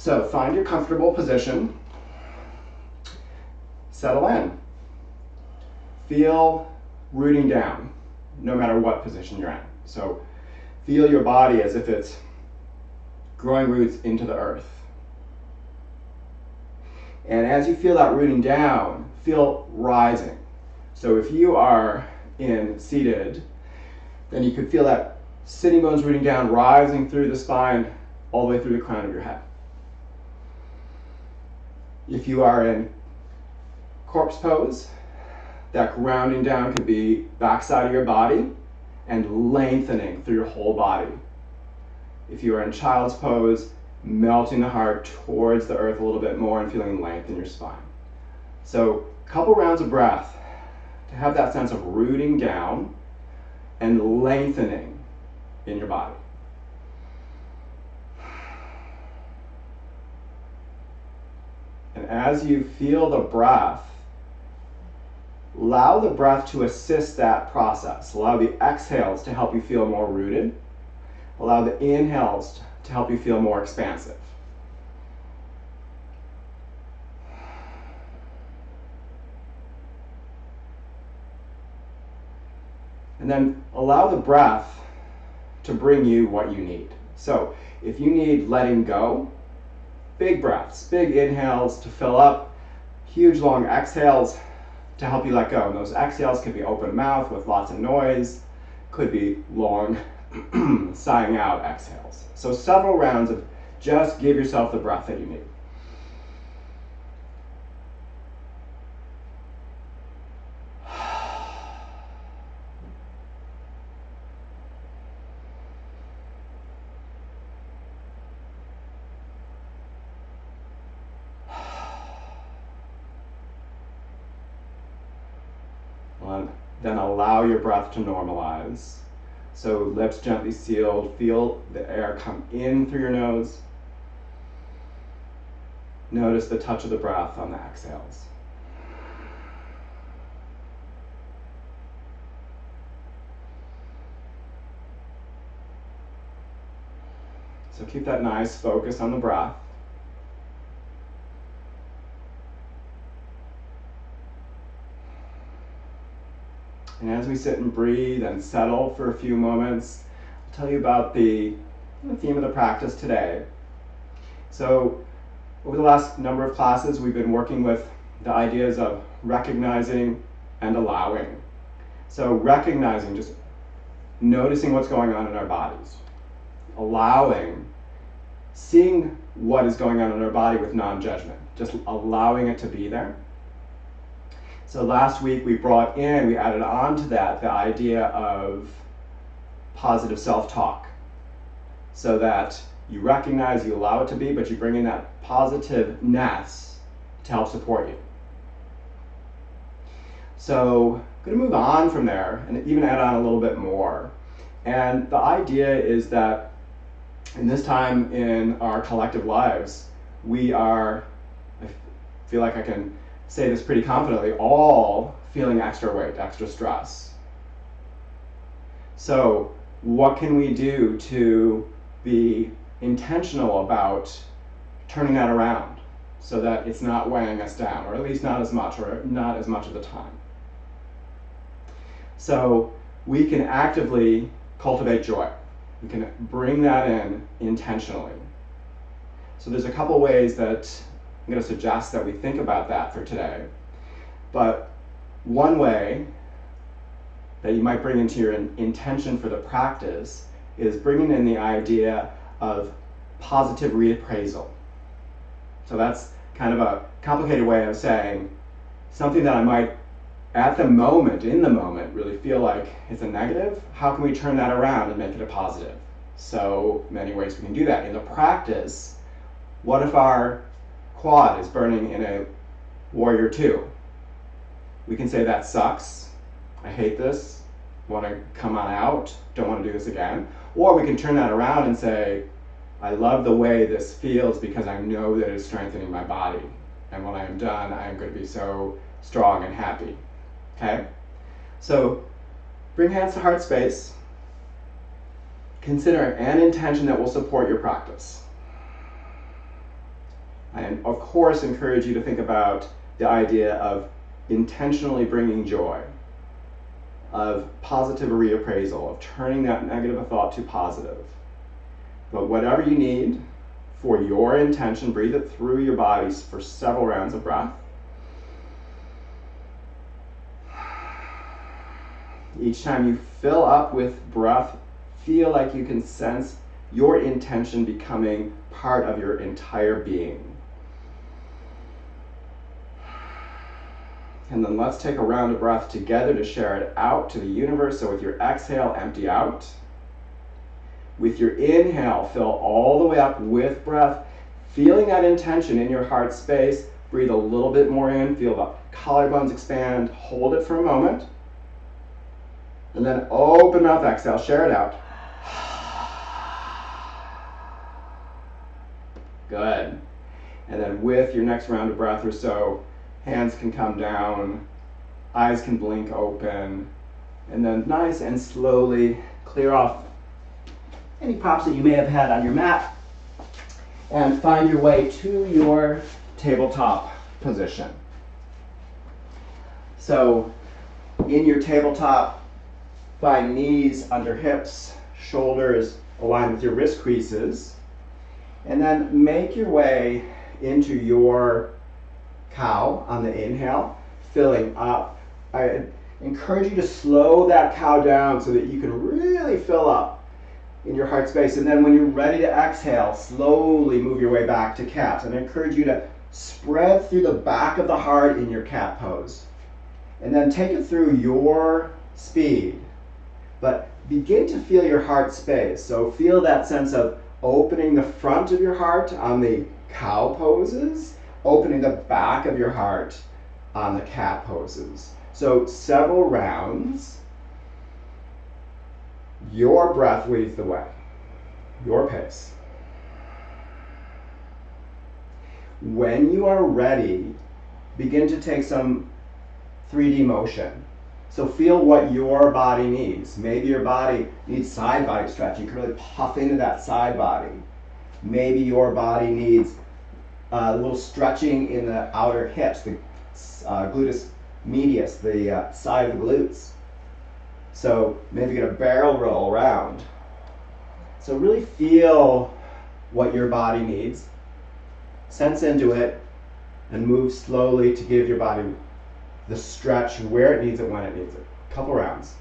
So find your comfortable position, settle in. Feel rooting down, no matter what position you're in. So feel your body as if it's growing roots into the earth. And as you feel that rooting down, feel rising. So if you are in seated, then you could feel that sitting bones rooting down, rising through the spine, all the way through the crown of your head. If you are in corpse pose, that grounding down could be backside of your body and lengthening through your whole body. If you are in child's pose, melting the heart towards the earth a little bit more and feeling length in your spine. So a couple rounds of breath to have that sense of rooting down and lengthening in your body. And as you feel the breath, allow the breath to assist that process. Allow the exhales to help you feel more rooted. Allow the inhales to help you feel more expansive. And then allow the breath to bring you what you need. So if you need letting go, big breaths, big inhales to fill up, huge long exhales to help you let go. And those exhales could be open mouth with lots of noise, could be long sighing out exhales. So several rounds of just give yourself the breath that you need. Then allow your breath to normalize. So lips gently sealed, feel the air come in through your nose. Notice the touch of the breath on the exhales. So keep that nice focus on the breath. And as we sit and breathe and settle for a few moments, I'll tell you about the theme of the practice today. So over the last number of classes, we've been working with the ideas of recognizing and allowing. So recognizing, just noticing what's going on in our bodies. Allowing, seeing what is going on in our body with non-judgment, just allowing it to be there. So last week we added on to that the idea of positive self-talk. So that you recognize, you allow it to be, but you bring in that positiveness to help support you. So I'm going to move on from there and even add on a little bit more. And the idea is that in this time in our collective lives, we are, I feel like I can say this pretty confidently, all feeling extra weight, extra stress. So what can we do to be intentional about turning that around so that it's not weighing us down, or at least not as much, or not as much of the time? So we can actively cultivate joy. We can bring that in intentionally. So there's a couple ways that I'm going to suggest that we think about that for today. But one way that you might bring into your intention for the practice is bringing in the idea of positive reappraisal. So that's kind of a complicated way of saying something that I might, at the moment, in the moment, really feel like it's a negative. How can we turn that around and make it a positive? So many ways we can do that. In the practice, what if our quad is burning in a warrior 2? We can say that sucks, I hate this, want to come on out, don't want to do this again. Or we can turn that around and say, I love the way this feels because I know that it's strengthening my body. And when I am done, I am going to be so strong and happy. Okay? So bring hands to heart space. Consider an intention that will support your practice. I, of course, encourage you to think about the idea of intentionally bringing joy, of positive reappraisal, of turning that negative thought to positive. But whatever you need for your intention, breathe it through your bodies for several rounds of breath. Each time you fill up with breath, feel like you can sense your intention becoming part of your entire being. And then let's take a round of breath together to share it out to the universe. So with your exhale, empty out. With your inhale, fill all the way up with breath, feeling that intention in your heart space. Breathe a little bit more in, feel the collarbones expand, hold it for a moment. And then open mouth exhale, share it out. Good. And then with your next round of breath or so, hands can come down, eyes can blink open, and then nice and slowly clear off any props that you may have had on your mat and find your way to your tabletop position. So in your tabletop, find knees under hips, shoulders aligned with your wrist creases, and then make your way into your cow on the inhale, filling up. I encourage you to slow that cow down so that you can really fill up in your heart space. And then when you're ready to exhale, slowly move your way back to cat. And I encourage you to spread through the back of the heart in your cat pose. And then take it through your speed. But begin to feel your heart space. So feel that sense of opening the front of your heart on the cow poses, opening the back of your heart on the cat poses. So several rounds. Your breath leads the way, your pace. When you are ready, begin to take some 3D motion. So feel what your body needs. Maybe your body needs side body stretch. You can really puff into that side body. Maybe your body needs a little stretching in the outer hips, the gluteus medius, the side of the glutes. So maybe get a barrel roll around. So really feel what your body needs. Sense into it and move slowly to give your body the stretch where it needs it, when it needs it. Couple rounds.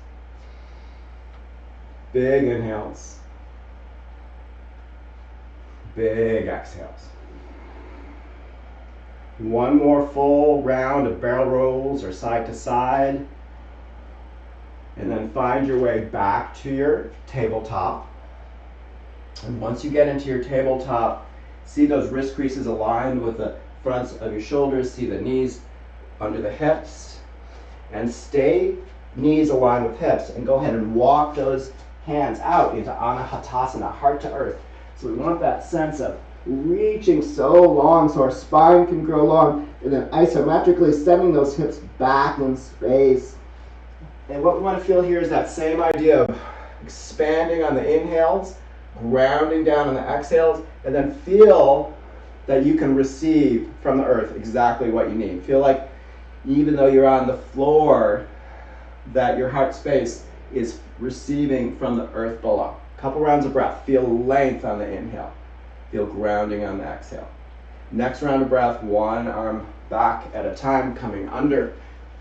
Big inhales. Big exhales. One more full round of barrel rolls or side to side. And then find your way back to your tabletop. And once you get into your tabletop, see those wrist creases aligned with the fronts of your shoulders. See the knees under the hips. And stay knees aligned with hips. And go ahead and walk those hands out into Anahatasana, heart to earth. So we want that sense of reaching so long so our spine can grow long. And then isometrically sending those hips back in space. And what we want to feel here is that same idea of expanding on the inhales, grounding down on the exhales, and then feel that you can receive from the earth exactly what you need. Feel like even though you're on the floor, that your heart space is receiving from the earth below. Couple rounds of breath. Feel length on the inhale. Feel grounding on the exhale. Next round of breath, one arm back at a time, coming under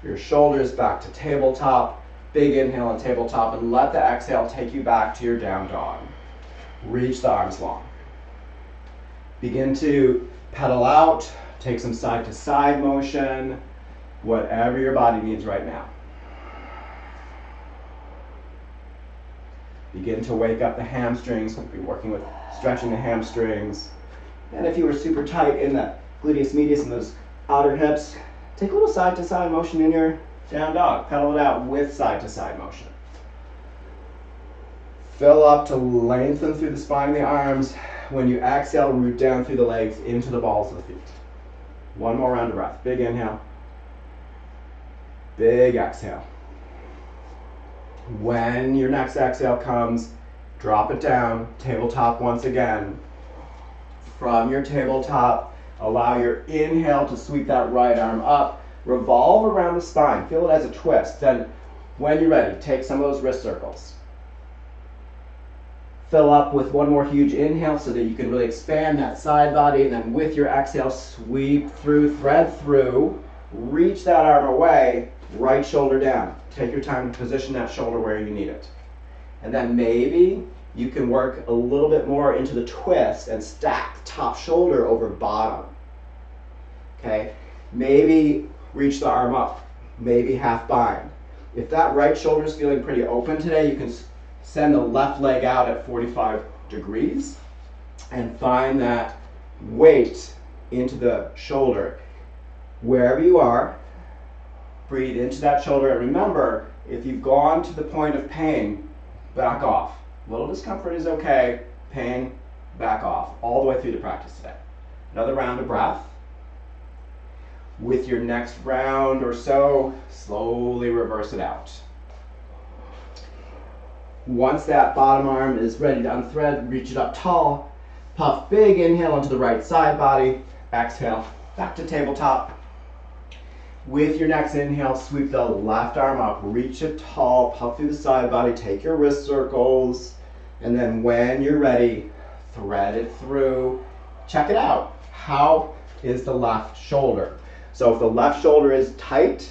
your shoulders back to tabletop. Big inhale on tabletop, and let the exhale take you back to your down dog. Reach the arms long. Begin to pedal out, take some side to side motion, whatever your body needs right now. Begin to wake up the hamstrings. We'll be working with stretching the hamstrings. And if you were super tight in the gluteus medius and those outer hips, take a little side to side motion in your down dog. Pedal it out with side to side motion. Fill up to lengthen through the spine of the arms. When you exhale, root down through the legs into the balls of the feet. One more round of breath. Big inhale. Big exhale. When your next exhale comes, drop it down, tabletop once again. From your tabletop, Allow your inhale to sweep that right arm up. Revolve around the spine. Feel it as a twist. Then, when you're ready, take some of those wrist circles. Fill up with one more huge inhale so that you can really expand that side body. And then with your exhale, sweep through, thread through. Reach that arm away, right shoulder down. Take your time to position that shoulder where you need it. And then maybe you can work a little bit more into the twist and stack top shoulder over bottom. Okay? Maybe reach the arm up, maybe half bind. If that right shoulder is feeling pretty open today, you can send the left leg out at 45 degrees and find that weight into the shoulder. Wherever you are, breathe into that shoulder. And remember, if you've gone to the point of pain, back off. A little discomfort is okay. Pain, back off. All the way through the practice today. Another round of breath. With your next round or so, slowly reverse it out. Once that bottom arm is ready to unthread, reach it up tall. Puff big inhale onto the right side body. Exhale, back to tabletop. With your next inhale, sweep the left arm up, reach it tall, puff through the side body, take your wrist circles, and then when you're ready, thread it through. Check it out. How is the left shoulder? So if the left shoulder is tight,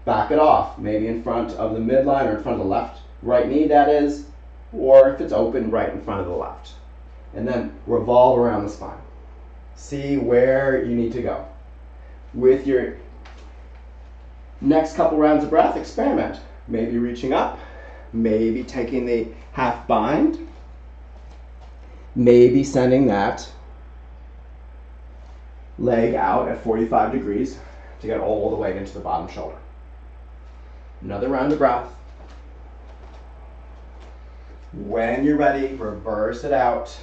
back it off, maybe in front of the midline or in front of the left, right knee that is, or if it's open, right in front of the left. And then revolve around the spine. See where you need to go. With your next couple rounds of breath, experiment. Maybe reaching up, maybe taking the half bind, maybe sending that leg out at 45 degrees to get all the way into the bottom shoulder. Another round of breath. When you're ready, reverse it out.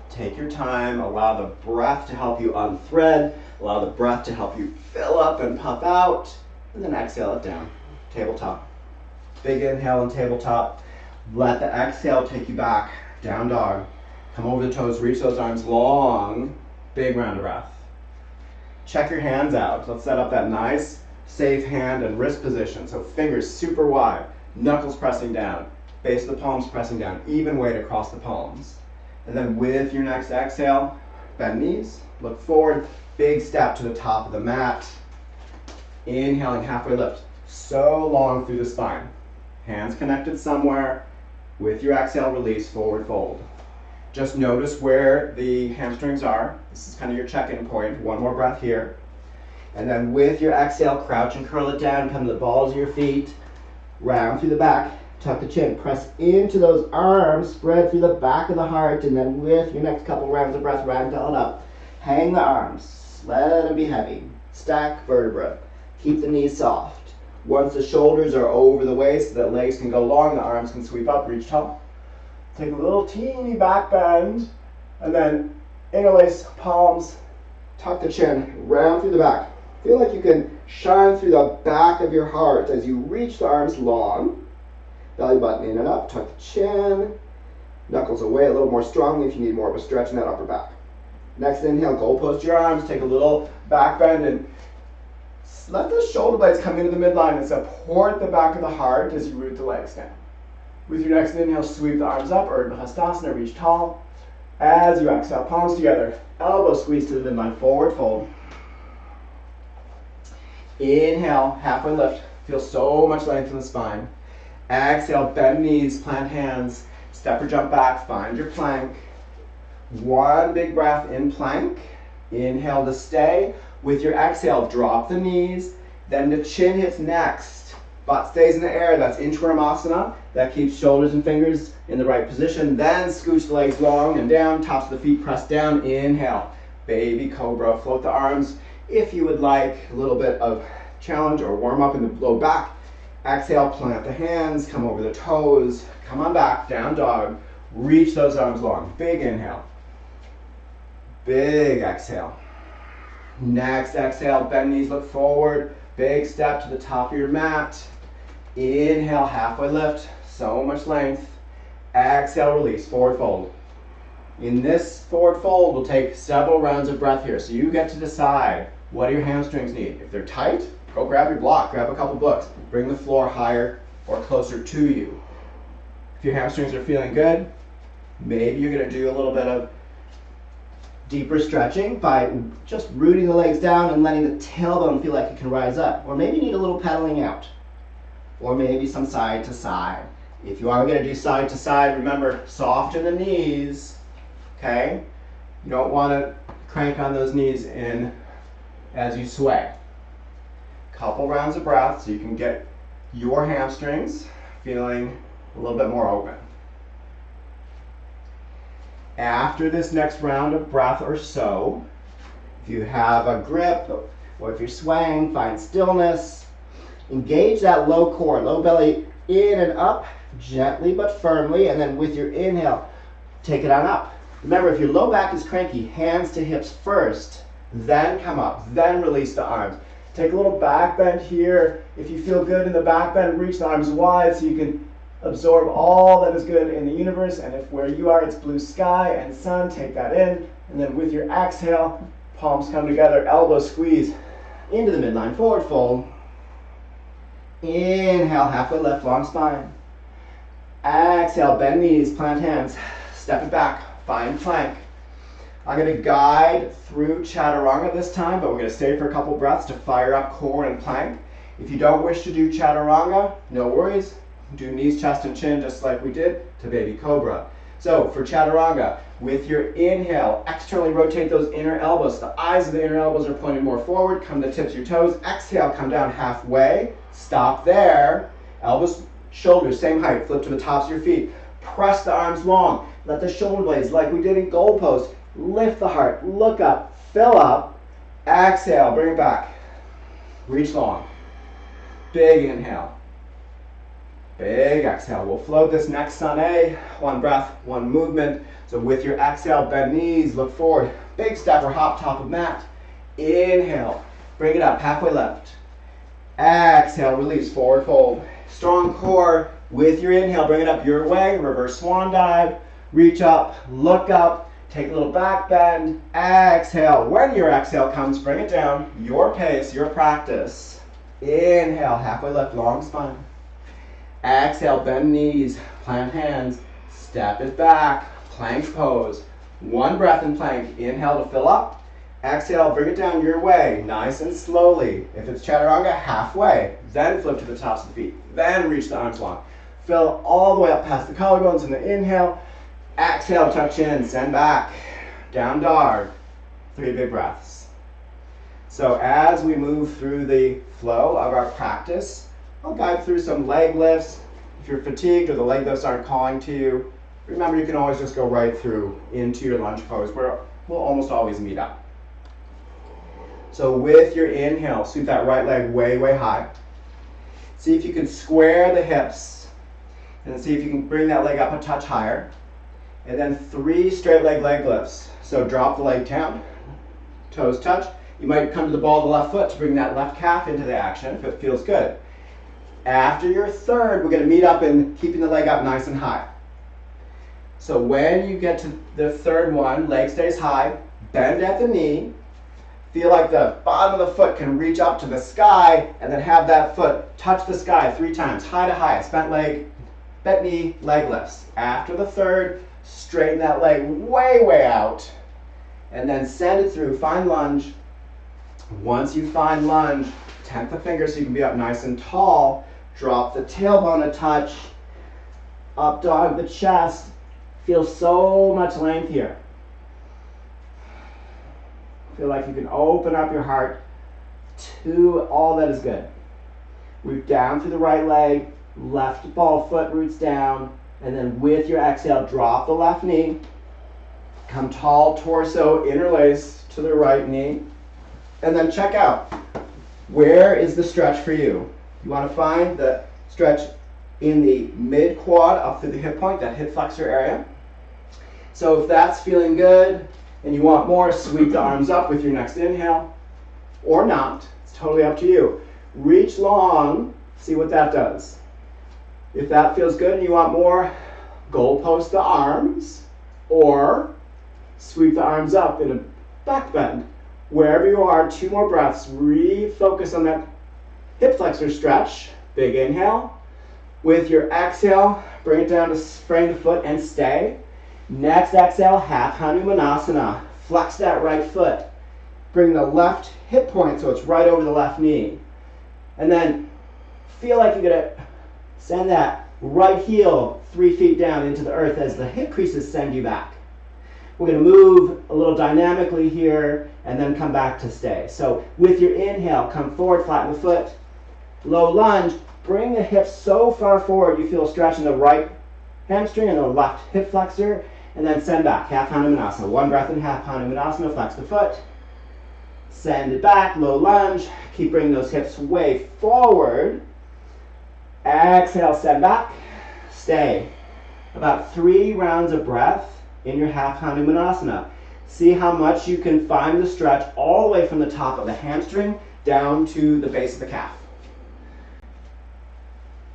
Take your time, allow the breath to help you unthread, allow the breath to help you fill up and puff out, and then exhale it down. Tabletop. Big inhale and tabletop. Let the exhale take you back, down dog. Come over the toes, reach those arms long. Big round of breath. Check your hands out. Let's set up that nice, safe hand and wrist position. So fingers super wide, knuckles pressing down, base of the palms pressing down, even weight across the palms. And then with your next exhale, bend knees, look forward, big step to the top of the mat. Inhaling, halfway lift, so long through the spine. Hands connected somewhere. With your exhale, release, forward fold. Just notice where the hamstrings are. This is kind of your check-in point. One more breath here. And then with your exhale, crouch and curl it down, come to the balls of your feet, round through the back. Tuck the chin, press into those arms, spread through the back of the heart, and then with your next couple rounds of breath, ragdoll it up. Hang the arms, let them be heavy. Stack vertebra, keep the knees soft. Once the shoulders are over the waist, the legs can go long, the arms can sweep up, reach tall. Take a little teeny back bend, and then interlace palms, tuck the chin, round through the back. Feel like you can shine through the back of your heart as you reach the arms long. Belly button in and up, tuck the chin, knuckles away a little more strongly if you need more of a stretch in that upper back. Next inhale, goal post your arms, take a little back bend and let the shoulder blades come into the midline and support the back of the heart as you root the legs down. With your next inhale, sweep the arms up, Urdhva Hastasana, reach tall. As you exhale, palms together, elbow squeeze to the midline, forward fold. Inhale, halfway lift, feel so much length in the spine. Exhale, bend knees, plant hands, step or jump back, find your plank. One big breath in plank. Inhale to stay. With your exhale, drop the knees, then the chin hits next. Butt stays in the air, that's Inchvaramasana. That keeps shoulders and fingers in the right position. Then scooch the legs long and down, tops of the feet press down. Inhale, baby cobra, float the arms. If you would like a little bit of challenge or warm up in the low back, exhale, plant the hands, come over the toes, come on back, down dog, reach those arms long. Big inhale, big exhale. Next exhale, bend knees, look forward, big step to the top of your mat. Inhale, halfway lift, so much length. Exhale, release, forward fold. In this forward fold, we'll take several rounds of breath here. So you get to decide, what do your hamstrings need? If they're tight, go grab your block, grab a couple books, bring the floor higher or closer to you. If your hamstrings are feeling good, maybe you're gonna do a little bit of deeper stretching by just rooting the legs down and letting the tailbone feel like it can rise up. Or maybe you need a little pedaling out. Or maybe some side to side. If you are gonna do side to side, remember, soften the knees. Okay? You don't want to crank on those knees in as you sway. Couple rounds of breath so you can get your hamstrings feeling a little bit more open. After this next round of breath or so, if you have a grip or if you're swaying, find stillness. Engage that low core, low belly in and up, gently but firmly, and then with your inhale, take it on up. Remember, if your low back is cranky, hands to hips first, then come up, then release the arms. Take a little back bend here. If you feel good in the back bend, reach the arms wide so you can absorb all that is good in the universe. And if where you are, it's blue sky and sun, take that in. And then with your exhale, palms come together, elbows squeeze into the midline, forward fold. Inhale, halfway lift, long spine. Exhale, bend knees, plant hands, step it back. Find plank. I'm going to guide through chaturanga this time, but we're going to stay for a couple breaths to fire up core and plank. If you don't wish to do chaturanga, no worries. Do knees, chest, and chin just like we did to baby cobra. So for chaturanga, with your inhale, externally rotate those inner elbows. The eyes of the inner elbows are pointed more forward. Come to the tips of your toes. Exhale, come down halfway. Stop there. Elbows, shoulders, same height. Flip to the tops of your feet. Press the arms long. Let the shoulder blades, like we did in goal post, lift the heart, look up, fill up, exhale, bring it back. Reach long. Big inhale. Big exhale. We'll float this next sun A. One breath, one movement. So with your exhale, bend knees, look forward. Big step or hop top of mat. Inhale. Bring it up, halfway left. Exhale, release, forward fold. Strong core. With your inhale, bring it up your way. Reverse swan dive. Reach up, look up, take a little back bend, exhale. When your exhale comes, bring it down, your pace, your practice. Inhale, halfway lift, long spine. Exhale, bend knees, plant hands, step it back, plank pose. One breath in plank, inhale to fill up. Exhale, bring it down your way, nice and slowly. If it's chaturanga, halfway. Then flip to the tops of the feet, then reach the arms long. Fill all the way up past the collarbones in the inhale. Exhale, tuck chin, send back, down dog, 3 big breaths. So as we move through the flow of our practice, I'll guide through some leg lifts. If you're fatigued or the leg lifts aren't calling to you, remember you can always just go right through into your lunge pose where we'll almost always meet up. So with your inhale, sweep that right leg way, way high. See if you can square the hips and see if you can bring that leg up a touch higher. And then 3 straight leg lifts. So drop the leg down, toes touch. You might come to the ball of the left foot to bring that left calf into the action if it feels good. After your third, we're going to meet up in keeping the leg up nice and high. So when you get to the third one, leg stays high, bend at the knee. Feel like the bottom of the foot can reach up to the sky and then have that foot touch the sky 3 times, high to high, bent leg, bent knee, leg lifts. After the third, straighten that leg way, way out, and then send it through, find lunge. Once you find lunge, tenth the finger so you can be up nice and tall, drop the tailbone a touch, up dog the chest, feel so much length here. Feel like you can open up your heart to all that is good. Root down through the right leg, left ball foot roots down, and then with your exhale, drop the left knee. Come tall, torso, interlace to the right knee. And then check out, where is the stretch for you? You want to find the stretch in the mid quad up through the hip point, that hip flexor area. So if that's feeling good and you want more, sweep the arms up with your next inhale, or not. It's totally up to you. Reach long, see what that does. If that feels good and you want more, goalpost the arms, or Sweep the arms up in a back bend. Wherever you are, 2 more breaths. Refocus on that hip flexor stretch. Big inhale. With your exhale, bring it down to frame the foot and stay. Next exhale, half Hanumanasana. Flex that right foot. Bring the left hip point so it's right over the left knee. And then feel like you're going to send that right heel 3 feet down into the earth as the hip creases send you back. We're going to move a little dynamically here and then come back to stay. So with your inhale, come forward, flatten the foot. Low lunge, bring the hips so far forward you feel a stretch in the right hamstring and the left hip flexor, and then send back, half Hanumanasana. 1 breath in half Hanumanasana, flex the foot. Send it back, low lunge. Keep bringing those hips way forward. Exhale, send back, stay. About 3 rounds of breath in your half Hanumanasana. See how much you can find the stretch all the way from the top of the hamstring down to the base of the calf.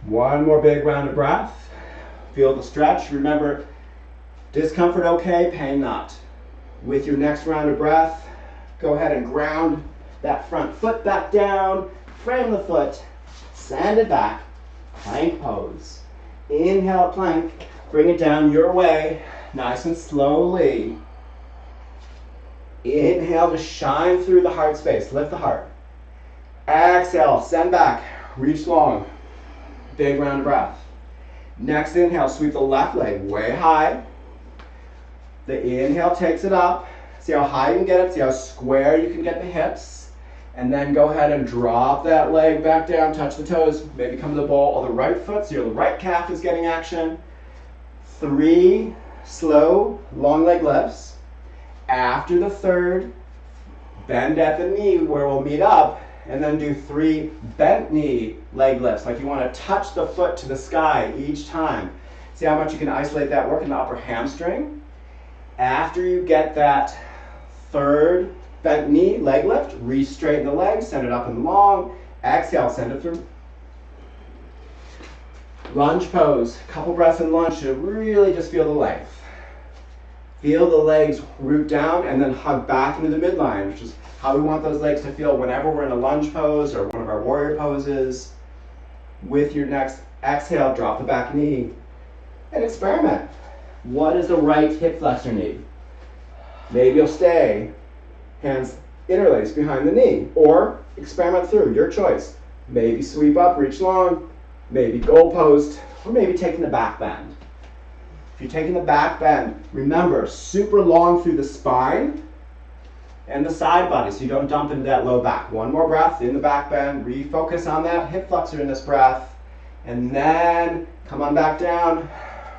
1 more big round of breath. Feel the stretch. Remember, discomfort okay, pain not. With your next round of breath, go ahead and ground that front foot back down, frame the foot, send it back, plank pose. Inhale, plank, bring it down your way, nice and slowly. Inhale to shine through the heart space, lift the heart. Exhale, send back, reach long, big round of breath. Next inhale, sweep the left leg way high. The inhale takes it up. See how high you can get it, see how square you can get the hips. And then go ahead and drop that leg back down, touch the toes, maybe come to the ball of the right foot so your right calf is getting action. 3 slow, long leg lifts. After the third, bend at the knee where we'll meet up, and then do 3 bent knee leg lifts, like you want to touch the foot to the sky each time. See how much you can isolate that work in the upper hamstring. After you get that third bent knee leg lift, re-straighten the leg, send it up and long. Exhale, send it through. Lunge pose, couple breaths in lunge to really just feel the length. Feel the legs root down and then hug back into the midline, which is how we want those legs to feel whenever we're in a lunge pose or one of our warrior poses. With your next exhale, drop the back knee and experiment. What does the right hip flexor need? Maybe you'll stay, hands interlaced behind the knee, or experiment through, your choice. Maybe sweep up, reach long, maybe goal post, or maybe taking the back bend. If you're taking the back bend, remember, super long through the spine and the side body so you don't dump into that low back. 1 more breath in the back bend, refocus on that hip flexor in this breath, and then come on back down,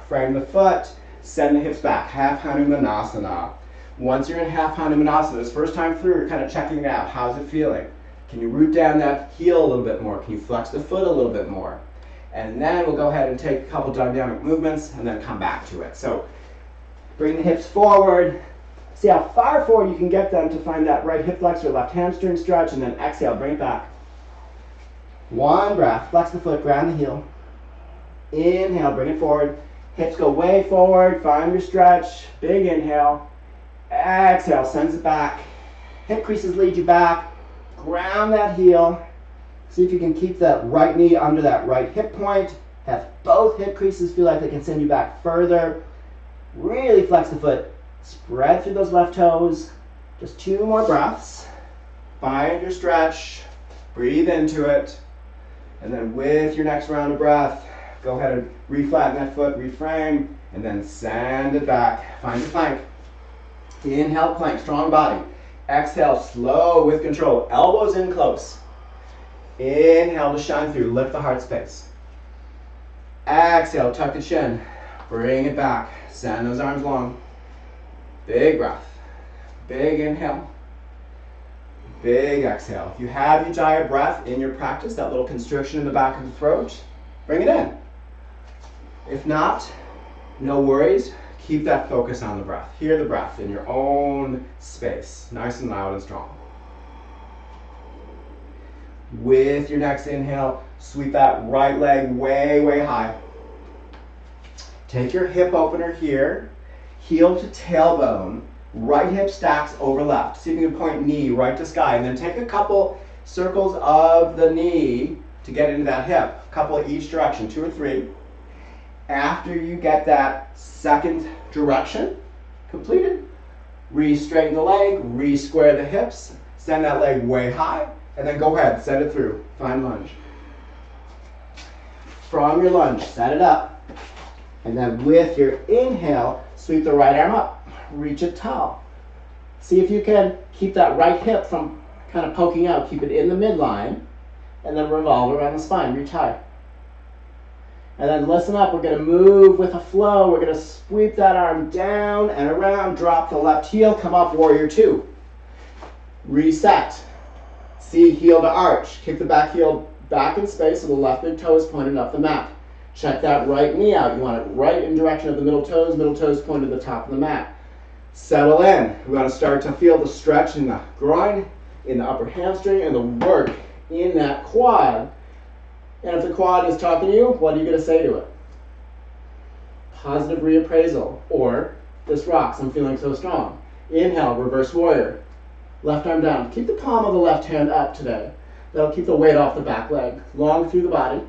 frame the foot, send the hips back, half Hanumanasana. Once you're in half Hanumanasana, this first time through, you're kind of checking it out. How's it feeling? Can you root down that heel a little bit more? Can you flex the foot a little bit more? And then we'll go ahead and take a couple dynamic movements and then come back to it. So bring the hips forward. See how far forward you can get them to find that right hip flexor, left hamstring stretch, and then exhale, bring it back. 1 breath, flex the foot, ground the heel. Inhale, bring it forward. Hips go way forward, find your stretch, big inhale. Exhale, sends it back. Hip creases lead you back. Ground that heel. See if you can keep that right knee under that right hip point. Have both hip creases feel like they can send you back further. Really flex the foot. Spread through those left toes. Just 2 more breaths. Find your stretch. Breathe into it. And then with your next round of breath, go ahead and reflatten that foot, reframe, and then send it back. Find your plank. Inhale, plank, strong body. Exhale, slow with control. Elbows in close. Inhale to shine through, lift the heart space. Exhale, tuck the chin. Bring it back. Send those arms long. Big breath. Big inhale. Big exhale. If you have Ujjayi breath in your practice, that little constriction in the back of the throat, bring it in. If not, no worries. Keep that focus on the breath. Hear the breath in your own space, nice and loud and strong. With your next inhale, sweep that right leg way, way high. Take your hip opener here, heel to tailbone, Right hip stacks over left. See if you can point knee right to sky, and then take a couple circles of the knee to get into that hip. A couple each direction, 2 or 3. After you get that second direction completed, re-straighten the leg, re-square the hips, send that leg way high, and then go ahead, send it through. Find lunge. From your lunge, set it up, and then with your inhale, sweep the right arm up, reach it tall. See if you can keep that right hip from kind of poking out, keep it in the midline, and then revolve around the spine, reach high. And then listen up, we're going to move with a flow. We're going to sweep that arm down and around, drop the left heel, come up, warrior 2. Reset. See heel to arch. Kick the back heel back in space so the left big toe is pointed up the mat. Check that right knee out. You want it right in direction of the middle toes pointed to the top of the mat. Settle in. We want to start to feel the stretch in the groin, in the upper hamstring, and the work in that quad. And if the quad is talking to you, what are you going to say to it? Positive reappraisal, or this rocks, I'm feeling so strong. Inhale, reverse warrior. Left arm down. Keep the palm of the left hand up today. That'll keep the weight off the back leg. Long through the body.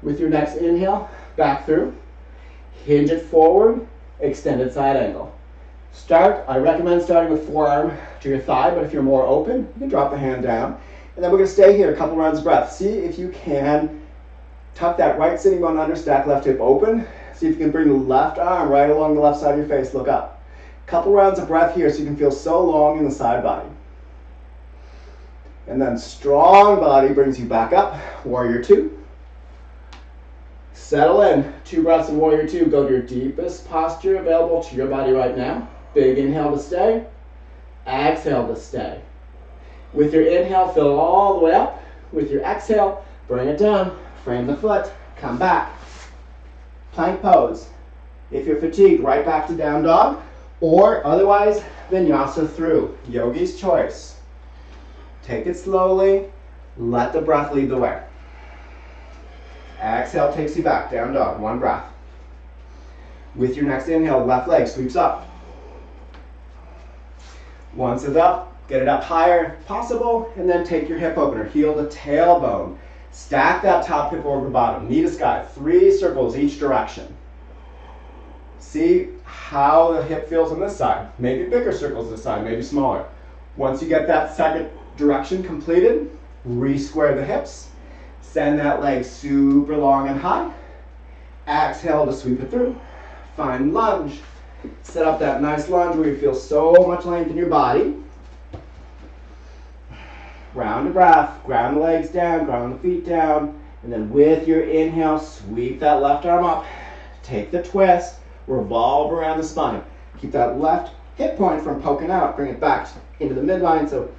With your next inhale, back through. Hinge it forward, extended side angle. I recommend starting with forearm to your thigh, but if you're more open, you can drop the hand down. And then we're going to stay here a couple rounds of breath. See if you can tuck that right sitting bone under, stack left hip open. See if you can bring the left arm right along the left side of your face, look up. Couple rounds of breath here so you can feel so long in the side body. And then strong body brings you back up, warrior 2. Settle in, 2 breaths in warrior 2. Go to your deepest posture available to your body right now. Big inhale to stay, exhale to stay. With your inhale, fill all the way up. With your exhale, bring it down, frame the foot, come back. Plank pose. If you're fatigued, right back to down dog, or otherwise, vinyasa through. Yogi's choice. Take it slowly, let the breath lead the way. Exhale takes you back, down dog, 1 breath. With your next inhale, left leg sweeps up. Once it's up, get it up higher if possible, and then take your hip opener, heel to tailbone. Stack that top hip over bottom, knee to sky, 3 circles each direction. See how the hip feels on this side. Maybe bigger circles this side, maybe smaller. Once you get that second direction completed, re-square the hips, send that leg super long and high. Exhale to sweep it through. Find lunge. Set up that nice lunge where you feel so much length in your body. Ground the breath, ground the legs down, ground the feet down, and then with your inhale, sweep that left arm up. Take the twist, revolve around the spine. Keep that left hip point from poking out. Bring it back into the midline so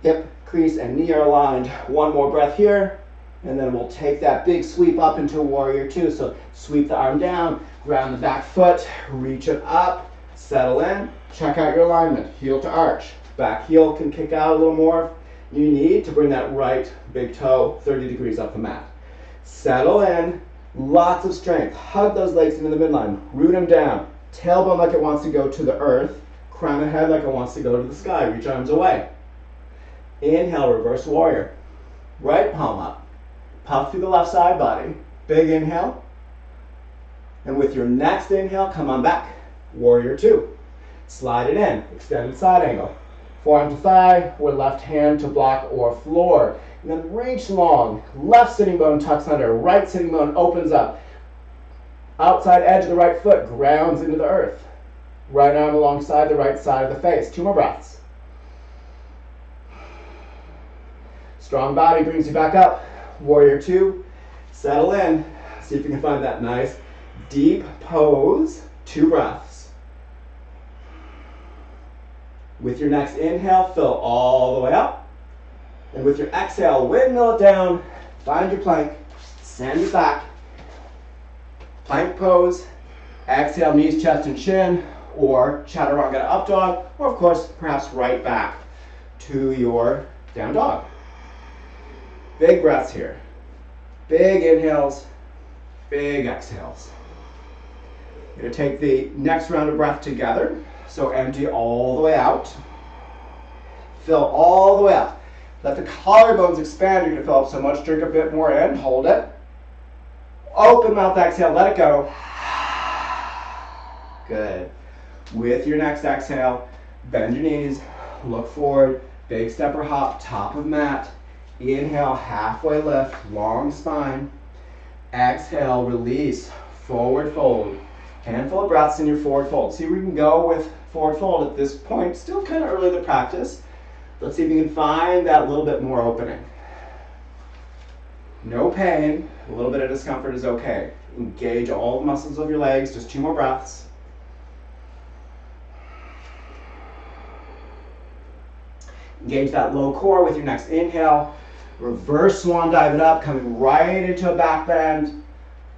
hip, crease, and knee are aligned. 1 more breath here, and then we'll take that big sweep up into warrior 2. So sweep the arm down, ground the back foot, reach it up, settle in, check out your alignment, heel to arch. Back heel can kick out a little more. You need to bring that right big toe 30 degrees up the mat. Settle in, lots of strength. Hug those legs into the midline, root them down. Tailbone like it wants to go to the earth, crown of head like it wants to go to the sky. Reach arms away. Inhale, reverse warrior. Right palm up. Puff through the left side body. Big inhale. And with your next inhale, come on back. Warrior 2. Slide it in, extended side angle. Forearm to thigh, or left hand to block or floor. And then reach long. Left sitting bone tucks under, right sitting bone opens up. Outside edge of the right foot grounds into the earth. Right arm alongside the right side of the face. 2 more breaths. Strong body brings you back up. Warrior 2. Settle in. See if you can find that nice deep pose. 2 breaths. With your next inhale, fill all the way up. And with your exhale, windmill it down. Find your plank. Send it back. Plank pose. Exhale, knees, chest, and chin. Or chaturanga to up dog. Or of course, perhaps right back to your down dog. Big breaths here. Big inhales. Big exhales. We're going to take the next round of breath together. So empty all the way out. Fill all the way up. Let the collarbones expand. You're going to fill up so much, drink a bit more in, hold it. Open mouth, exhale, let it go. Good. With your next exhale, bend your knees, look forward, big step or hop, top of mat. Inhale, halfway lift, long spine. Exhale, release, forward fold. Handful of breaths in your forward fold. See where you can go with forward fold at this point. Still kind of early to practice. Let's see if you can find that little bit more opening. No pain, a little bit of discomfort is okay. Engage all the muscles of your legs, just 2 more breaths. Engage that low core with your next inhale. Reverse swan dive it up, coming right into a back bend.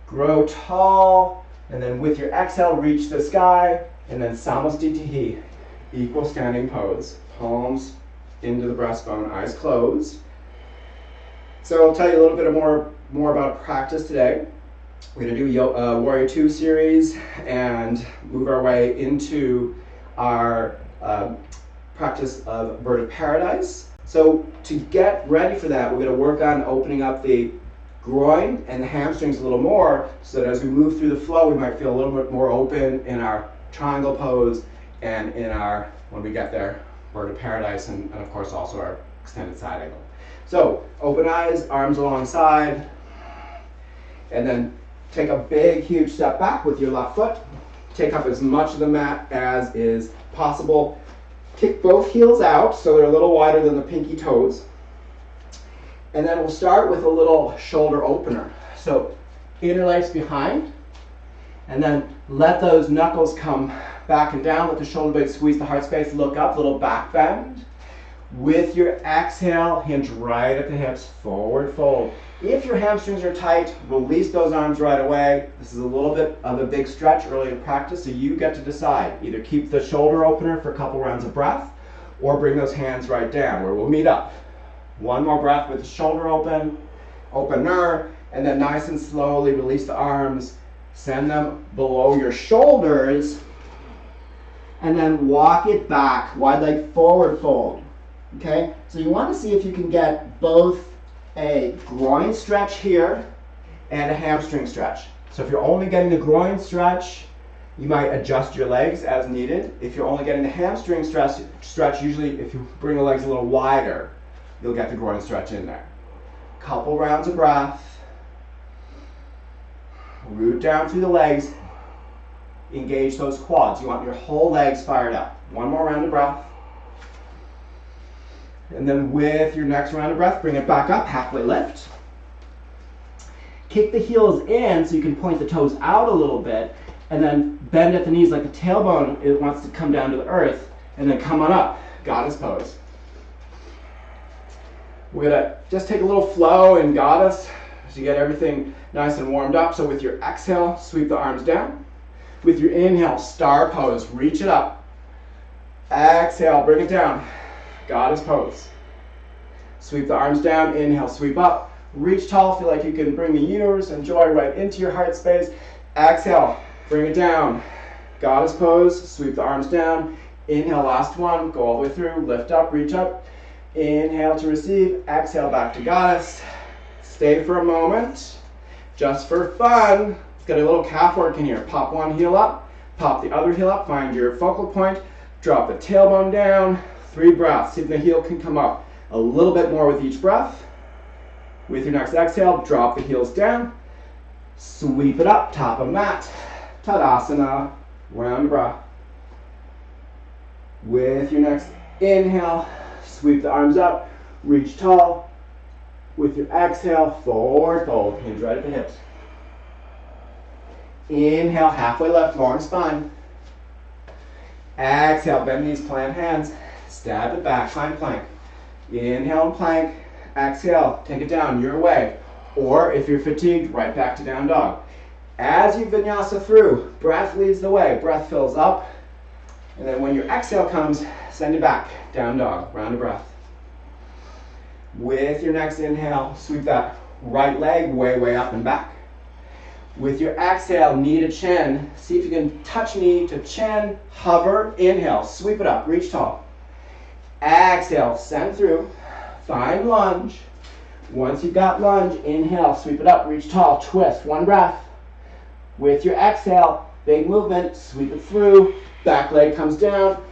Grow tall, and then with your exhale, reach the sky, and then samastitihi, equal standing pose. Palms into the breastbone, eyes closed. So I'll tell you a little bit more about practice today. We're going to do Warrior 2 series and move our way into our practice of Bird of Paradise. So to get ready for that, we're going to work on opening up the groin and the hamstrings a little more, so that as we move through the flow, we might feel a little bit more open in our triangle pose and in our, when we get there, Bird of Paradise, and of course also our extended side angle. So open eyes, arms alongside, and then take a big, huge step back with your left foot. Take up as much of the mat as is possible. Kick both heels out so they're a little wider than the pinky toes. And then we'll start with a little shoulder opener. So interlace behind, and then let those knuckles come back and down. Let the shoulder blades squeeze the heart space. Look up, little back bend. With your exhale, hinge right at the hips, forward fold. If your hamstrings are tight, release those arms right away. This is a little bit of a big stretch early in practice, so you get to decide. Either keep the shoulder opener for a couple rounds of breath, or bring those hands right down where we'll meet up. One more breath with the shoulder opener, and then nice and slowly release the arms, send them below your shoulders, and then walk it back, wide leg forward fold. Okay, so you want to see if you can get both a groin stretch here and a hamstring stretch. So if you're only getting the groin stretch, you might adjust your legs as needed. If you're only getting the hamstring stretch, usually if you bring the legs a little wider, you'll get the groin stretch in there. Couple rounds of breath. Root down through the legs. Engage those quads. You want your whole legs fired up. One more round of breath. And then with your next round of breath, bring it back up, halfway lift. Kick the heels in so you can point the toes out a little bit, and then bend at the knees like the tailbone, it wants to come down to the earth, and then come on up, goddess pose. We're gonna just take a little flow in goddess to get everything nice and warmed up. So with your exhale, sweep the arms down. With your inhale, star pose, reach it up. Exhale, bring it down. Goddess pose. Sweep the arms down, inhale, sweep up. Reach tall, feel like you can bring the universe and joy right into your heart space. Exhale, bring it down. Goddess pose, sweep the arms down. Inhale, last one, go all the way through, lift up, reach up. Inhale to receive, exhale back to goddess. Stay for a moment, just for fun. Let's get a little calf work in here. Pop one heel up, pop the other heel up, find your focal point, drop the tailbone down. 3 breaths, see if the heel can come up a little bit more with each breath. With your next exhale, drop the heels down, sweep it up, top of mat, Tadasana, round breath. With your next inhale, sweep the arms up, reach tall. With your exhale, forward fold, hinge right at the hips. Inhale, halfway left, long spine. Exhale, bend knees, plant hands. Stab it back, find plank. Inhale and plank. Exhale, take it down your way. Or if you're fatigued, right back to down dog. As you vinyasa through, breath leads the way. Breath fills up. And then when your exhale comes, send it back. Down dog, round of breath. With your next inhale, sweep that right leg way, way up and back. With your exhale, knee to chin. See if you can touch knee to chin, hover, inhale, sweep it up, reach tall. Exhale, send through, find lunge. Once you've got lunge, inhale, sweep it up, reach tall, twist, one breath. With your exhale, big movement, sweep it through, back leg comes down.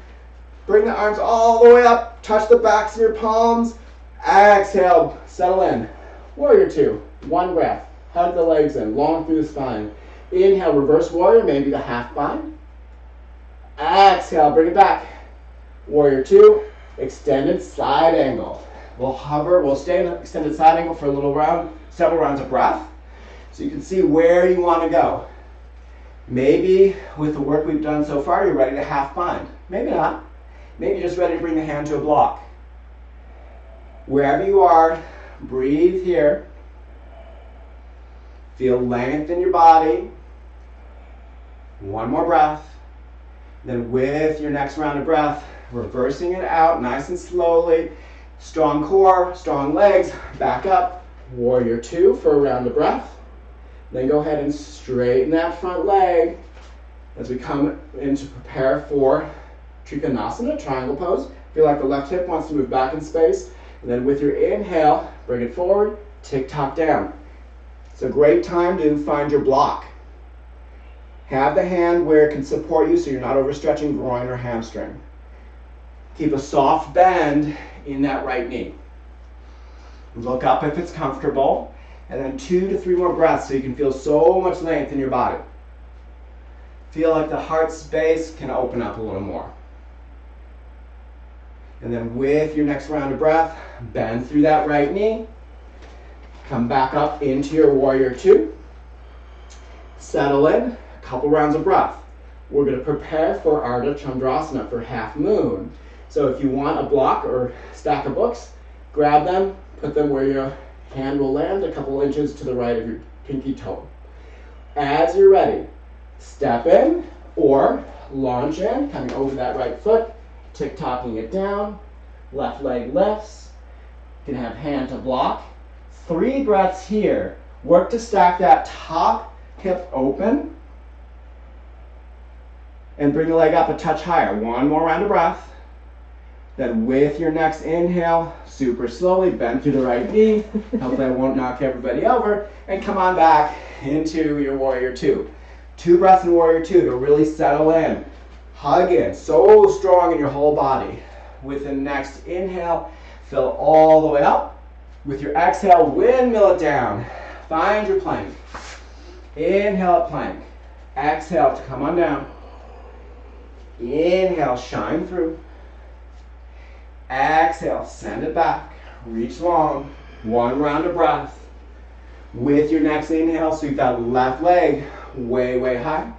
Bring the arms all the way up, touch the backs of your palms. Exhale, settle in. Warrior two, one breath. Hug the legs in, long through the spine. Inhale, reverse warrior, maybe the half bind. Exhale, bring it back. Warrior two, extended side angle. We'll hover, we'll stay in an extended side angle for a little round, several rounds of breath. So you can see where you want to go. Maybe with the work we've done so far, you're ready to half bind. Maybe not. Maybe you're just ready to bring the hand to a block. Wherever you are, breathe here. Feel length in your body. One more breath. Then with your next round of breath, reversing it out nice and slowly. Strong core, strong legs, back up. Warrior two for a round of breath. Then go ahead and straighten that front leg as we come in to prepare for Trikonasana, triangle pose. Feel like the left hip wants to move back in space. And then with your inhale, bring it forward, tick-tock down. It's a great time to find your block. Have the hand where it can support you so you're not overstretching groin or hamstring. Keep a soft bend in that right knee. Look up if it's comfortable, and then 2 to 3 more breaths so you can feel so much length in your body. Feel like the heart space can open up a little more. And then with your next round of breath, bend through that right knee. Come back up into your warrior two. Settle in, a couple rounds of breath. We're going to prepare for Ardha Chandrasana for half moon. So if you want a block or stack of books, grab them, put them where your hand will land a couple inches to the right of your pinky toe. As you're ready, step in or launch in, coming over that right foot, tick-tocking it down, left leg lifts. You can have hand to block. 3 breaths here. Work to stack that top hip open and bring the leg up a touch higher. 1 more round of breath. Then with your next inhale, super slowly bend through the right knee. Hopefully I won't knock everybody over. And come on back into your warrior two. 2 breaths in warrior two to really settle in. Hug in, so strong in your whole body. With the next inhale, fill all the way up. With your exhale, windmill it down. Find your plank. Inhale at plank. Exhale to come on down. Inhale, shine through. Exhale, send it back. Reach long. 1 round of breath. With your next inhale, sweep that left leg way, way high.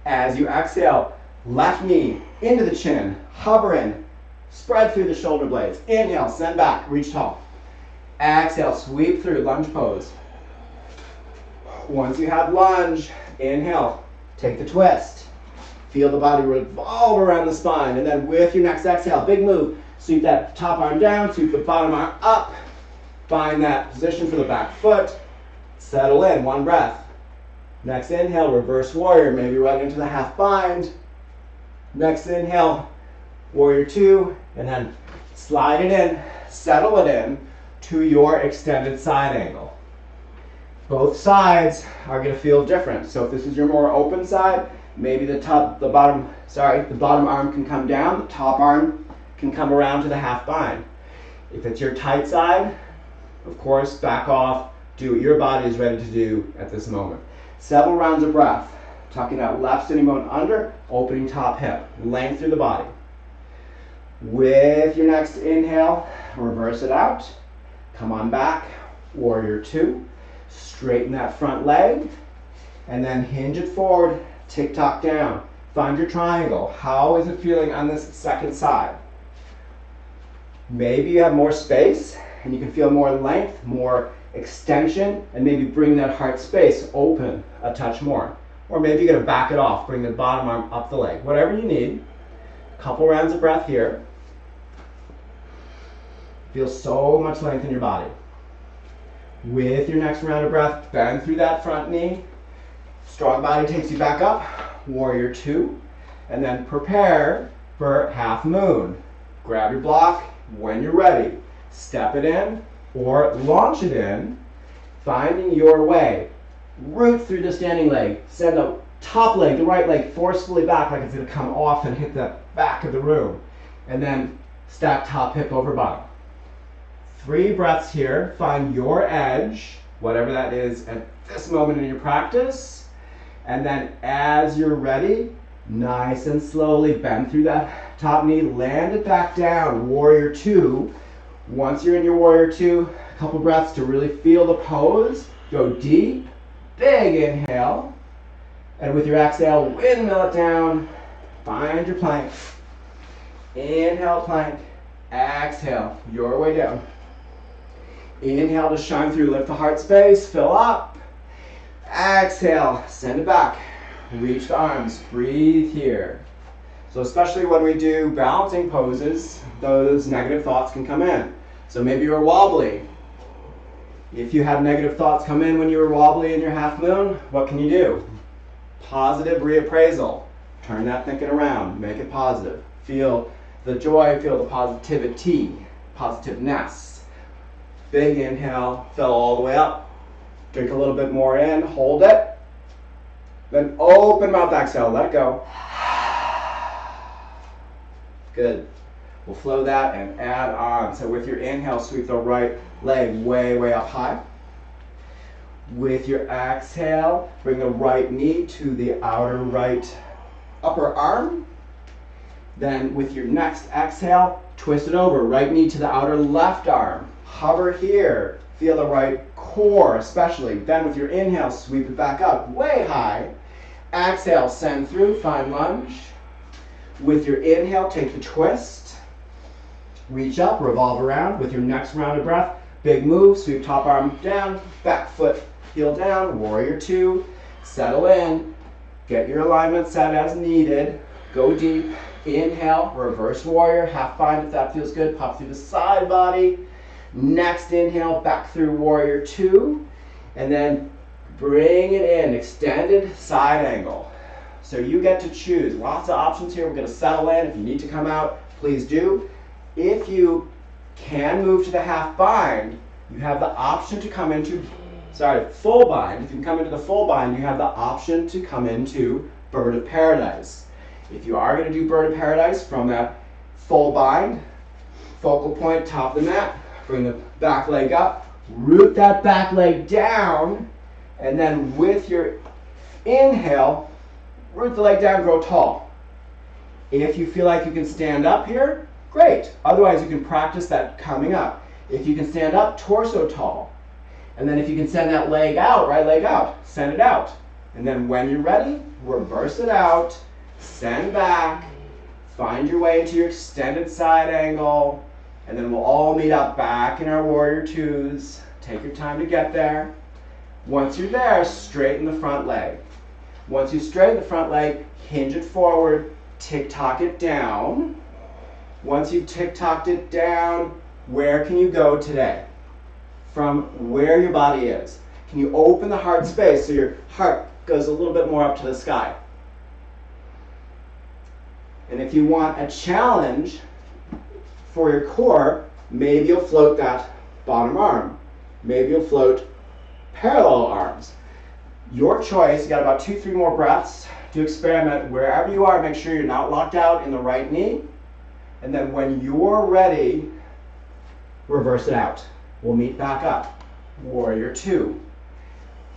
As you exhale, left knee into the chin, hover in, spread through the shoulder blades. Inhale, send back, reach tall. Exhale, sweep through, lunge pose. Once you have lunge, inhale, take the twist. Feel the body revolve around the spine, and then with your next exhale, big move. Sweep that top arm down, sweep the bottom arm up. Find that position for the back foot. Settle in, 1 breath. Next inhale, reverse warrior, maybe right into the half bind. Next inhale, warrior two, and then slide it in, settle it in to your extended side angle. Both sides are going to feel different. So if this is your more open side, maybe the bottom arm can come down, the top arm can come around to the half bind. If it's your tight side, of course, back off, do what your body is ready to do at this moment. Several rounds of breath. Tucking that left sitting bone under, opening top hip. Length through the body. With your next inhale, reverse it out. Come on back, warrior two. Straighten that front leg. And then hinge it forward, tick-tock down. Find your triangle. How is it feeling on this second side? Maybe you have more space and you can feel more length, more extension, and maybe bring that heart space open a touch more. Or maybe you're going to back it off, bring the bottom arm up the leg. Whatever you need. A couple rounds of breath here. Feel so much length in your body. With your next round of breath, bend through that front knee. Strong body takes you back up. Warrior two. And then prepare for half moon. Grab your block when you're ready. Step it in or launch it in, finding your way. Root through the standing leg. Send the top leg, the right leg, forcefully back like it's going to come off and hit the back of the room. And then stack top hip over bottom. 3 breaths here. Find your edge, whatever that is at this moment in your practice. And then as you're ready, nice and slowly bend through that top knee, land it back down, warrior two. Once you're in your warrior two, a couple breaths to really feel the pose. Go deep, big inhale. And with your exhale, windmill it down. Find your plank. Inhale, plank. Exhale, your way down. Inhale to shine through, lift the heart space, fill up. Exhale, send it back. Reach the arms, breathe here. So especially when we do balancing poses, those negative thoughts can come in. So maybe you're wobbly. If you have negative thoughts come in when you were wobbly in your half moon, what can you do? Positive reappraisal. Turn that thinking around, make it positive. Feel the joy, feel the positivity, positiveness. Big inhale, fill all the way up. Drink a little bit more in, hold it. Then open mouth, exhale, let it go. Good. We'll flow that and add on. So with your inhale, sweep the right leg way, way up high. With your exhale, bring the right knee to the outer right upper arm. Then with your next exhale, twist it over. Right knee to the outer left arm. Hover here. Feel the right core especially. Then with your inhale, sweep it back up way high. Exhale, send through, find lunge. With your inhale, take the twist. Reach up, revolve around. With your next round of breath, big move, sweep top arm down, back foot, heel down, warrior two. Settle in. Get your alignment set as needed. Go deep. Inhale, reverse warrior, half bind if that feels good. Pop through the side body. Next inhale, back through warrior two. And then bring it in, extended side angle. So you get to choose. Lots of options here. We're going to settle in. If you need to come out, please do. If you can move to the half bind, you have the option to come into, full bind. If you can come into the full bind, you have the option to come into bird of paradise. If you are going to do bird of paradise from that full bind, focal point, top of the mat, bring the back leg up, root that back leg down, and then with your inhale, root the leg down, grow tall. If you feel like you can stand up here, great. Otherwise, you can practice that coming up. If you can stand up, torso tall. And then if you can send that leg out, right leg out, send it out. And then when you're ready, reverse it out, send back, find your way into your extended side angle, and then we'll all meet up back in our warrior twos. Take your time to get there. Once you're there, straighten the front leg. Once you straighten the front leg, hinge it forward, tick-tock it down. Once you've tick-tocked it down, where can you go today? From where your body is. Can you open the heart space so your heart goes a little bit more up to the sky? And if you want a challenge for your core, maybe you'll float that bottom arm. Maybe you'll float parallel arms. Your choice. You got about 2-3 more breaths to experiment. Wherever you are, make sure you're not locked out in the right knee. And then when you're ready, reverse it out. We'll meet back up. Warrior two.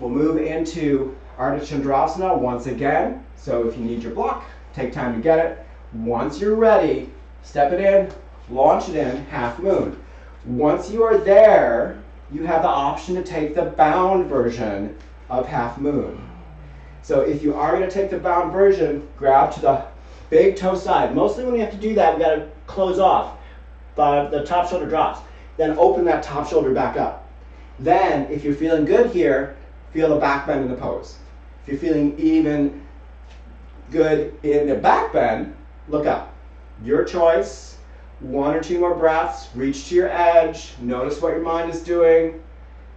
We'll move into Ardha Chandrasana once again. So if you need your block, take time to get it. Once you're ready, step it in, launch it in, half moon. Once you are there, you have the option to take the bound version of half moon. So if you are going to take the bound version, grab to the big toe side. Mostly when you have to do that, we got to close off. The top shoulder drops. Then open that top shoulder back up. Then, if you're feeling good here, feel the back bend in the pose. If you're feeling even good in the back bend, look up. Your choice. 1 or 2 more breaths. Reach to your edge. Notice what your mind is doing.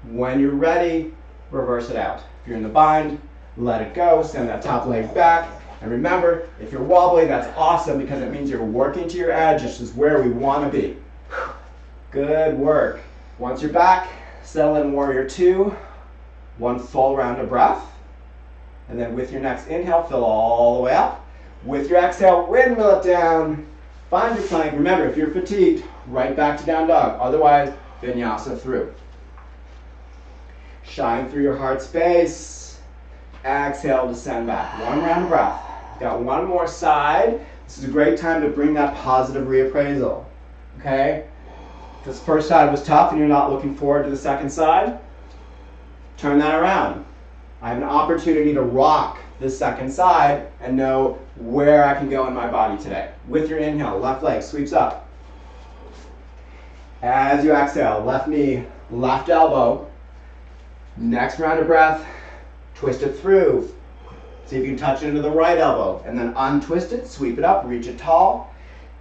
When you're ready, reverse it out. If you're in the bind, let it go, send that top leg back. And remember, if you're wobbly, that's awesome because it means you're working to your edge. This is where we want to be. Good work. Once you're back, settle in warrior two. One full round of breath. And then with your next inhale, fill all the way up. With your exhale, windmill it down. Find your plank. Remember, if you're fatigued, right back to down dog. Otherwise, vinyasa through. Shine through your heart space. Exhale, descend back. One round of breath. Got one more side. This is a great time to bring that positive reappraisal. Okay? If this first side was tough and you're not looking forward to the second side, turn that around. I have an opportunity to rock this second side and know where I can go in my body today. With your inhale, left leg sweeps up. As you exhale, left knee, left elbow. Next round of breath, twist it through. See if you can touch it into the right elbow. And then untwist it, sweep it up, reach it tall.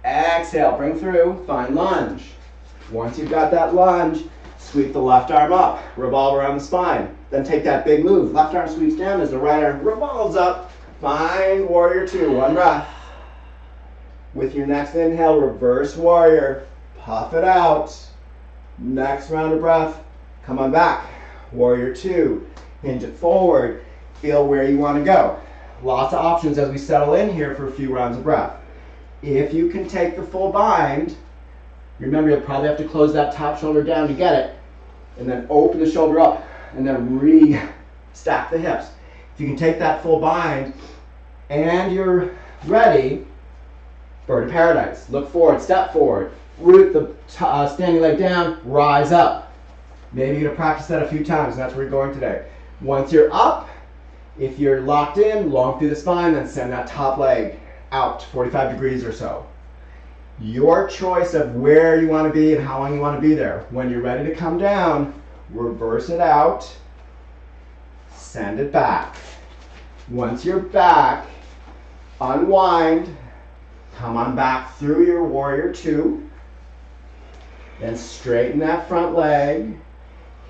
Exhale, bring through, find lunge. Once you've got that lunge, sweep the left arm up, revolve around the spine. Then take that big move. Left arm sweeps down as the right arm revolves up. Find warrior two, one breath. With your next inhale, reverse warrior. Puff it out. Next round of breath, come on back. Warrior two, hinge it forward. Feel where you want to go. Lots of options as we settle in here for a few rounds of breath. If you can take the full bind, remember you'll probably have to close that top shoulder down to get it, and then open the shoulder up, and then re-stack the hips. If you can take that full bind, and you're ready, bird of paradise. Look forward, step forward, root the standing leg down, rise up. Maybe you're going to practice that a few times, and that's where you're going today. Once you're up, if you're locked in, long through the spine, then send that top leg out 45 degrees or so. Your choice of where you want to be and how long you want to be there. When you're ready to come down, reverse it out, send it back. Once you're back, unwind, come on back through your warrior two, then straighten that front leg,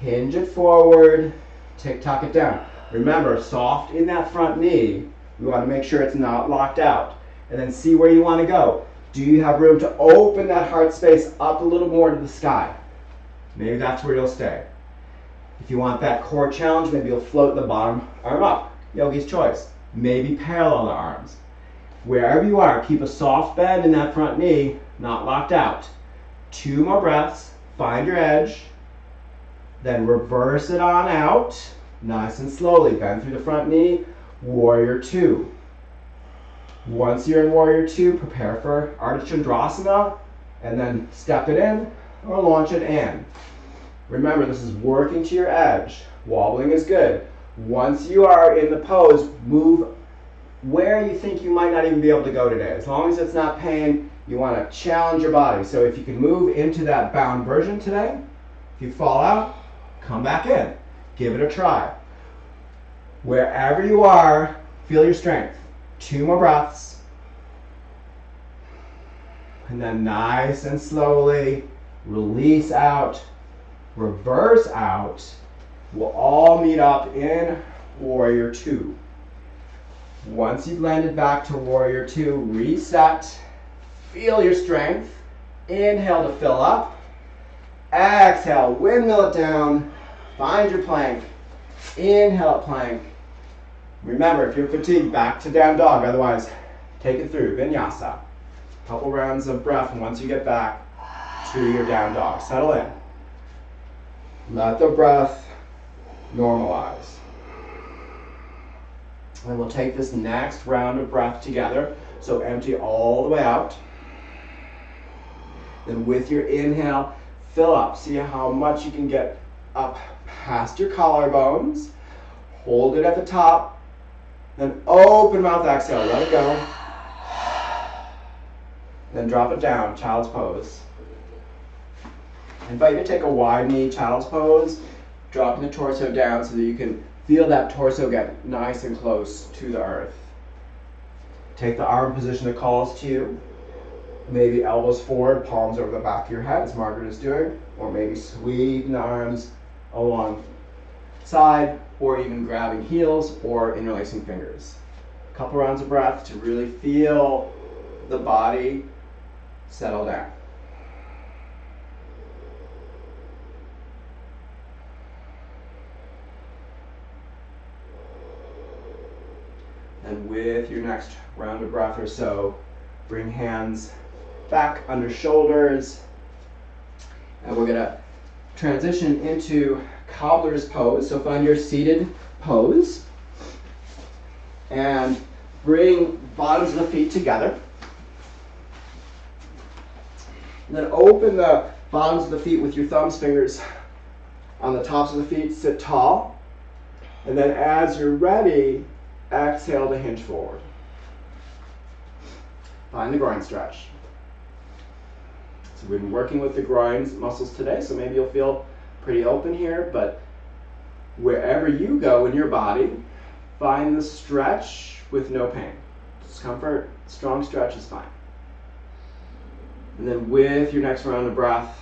hinge it forward, tick-tock it down. Remember, soft in that front knee. We want to make sure it's not locked out. And then see where you want to go. Do you have room to open that heart space up a little more to the sky? Maybe that's where you'll stay. If you want that core challenge, maybe you'll float the bottom arm up. Yogi's choice. Maybe parallel the arms. Wherever you are, keep a soft bend in that front knee, not locked out. 2 more breaths. Find your edge. Then reverse it on out. Nice and slowly. Bend through the front knee. Warrior two. Once you're in warrior two, prepare for Ardha Chandrasana, and then step it in or launch it in. Remember, this is working to your edge. Wobbling is good. Once you are in the pose, move where you think you might not even be able to go today. As long as it's not pain, you want to challenge your body. So if you can move into that bound version today, if you fall out, come back in. Give it a try. Wherever you are, feel your strength. 2 more breaths. And then nice and slowly, release out, reverse out. We'll all meet up in warrior two. Once you've landed back to warrior two, reset. Feel your strength. Inhale to fill up. Exhale, windmill it down. Find your plank. Inhale, plank. Remember, if you're fatigued, back to down dog. Otherwise, take it through vinyasa. Couple rounds of breath, and once you get back to your down dog, settle in. Let the breath normalize. And we'll take this next round of breath together. So empty all the way out. Then with your inhale, fill up. See how much you can get up past your collarbones. Hold it at the top. Then open mouth exhale. Let it go. Then drop it down, child's pose. I invite you to take a wide knee child's pose, dropping the torso down so that you can feel that torso get nice and close to the earth. Take the arm position that calls to you. Maybe elbows forward, palms over the back of your head, as Margaret is doing, or maybe sweeping the arms alongside, or even grabbing heels or interlacing fingers. A couple rounds of breath to really feel the body settle down. And with your next round of breath or so, bring hands back under shoulders. And we're going to transition into cobbler's pose. So find your seated pose. And bring bottoms of the feet together. And then open the bottoms of the feet with your thumbs, fingers on the tops of the feet. Sit tall. And then as you're ready, exhale to hinge forward. Find the groin stretch. So we've been working with the groin muscles today, so maybe you'll feel pretty open here, but wherever you go in your body, find the stretch with no pain. Discomfort, strong stretch is fine. And then with your next round of breath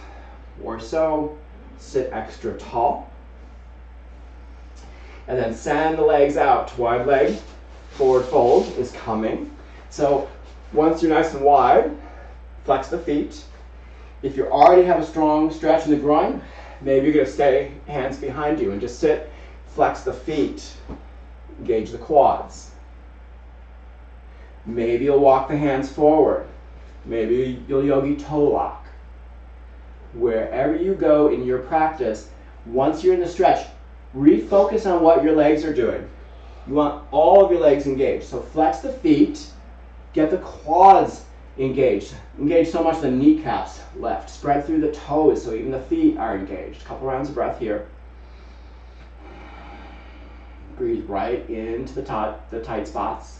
or so, sit extra tall. And then send the legs out. Wide leg, forward fold is coming. So once you're nice and wide, flex the feet. If you already have a strong stretch in the groin, maybe you're going to stay hands behind you and just sit, flex the feet, engage the quads. Maybe you'll walk the hands forward. Maybe you'll yogi toe lock. Wherever you go in your practice, once you're in the stretch, refocus on what your legs are doing. You want all of your legs engaged. So flex the feet, get the quads engaged. Engage so much the kneecaps left. Spread through the toes so even the feet are engaged. A couple rounds of breath here. Breathe right into the tight spots.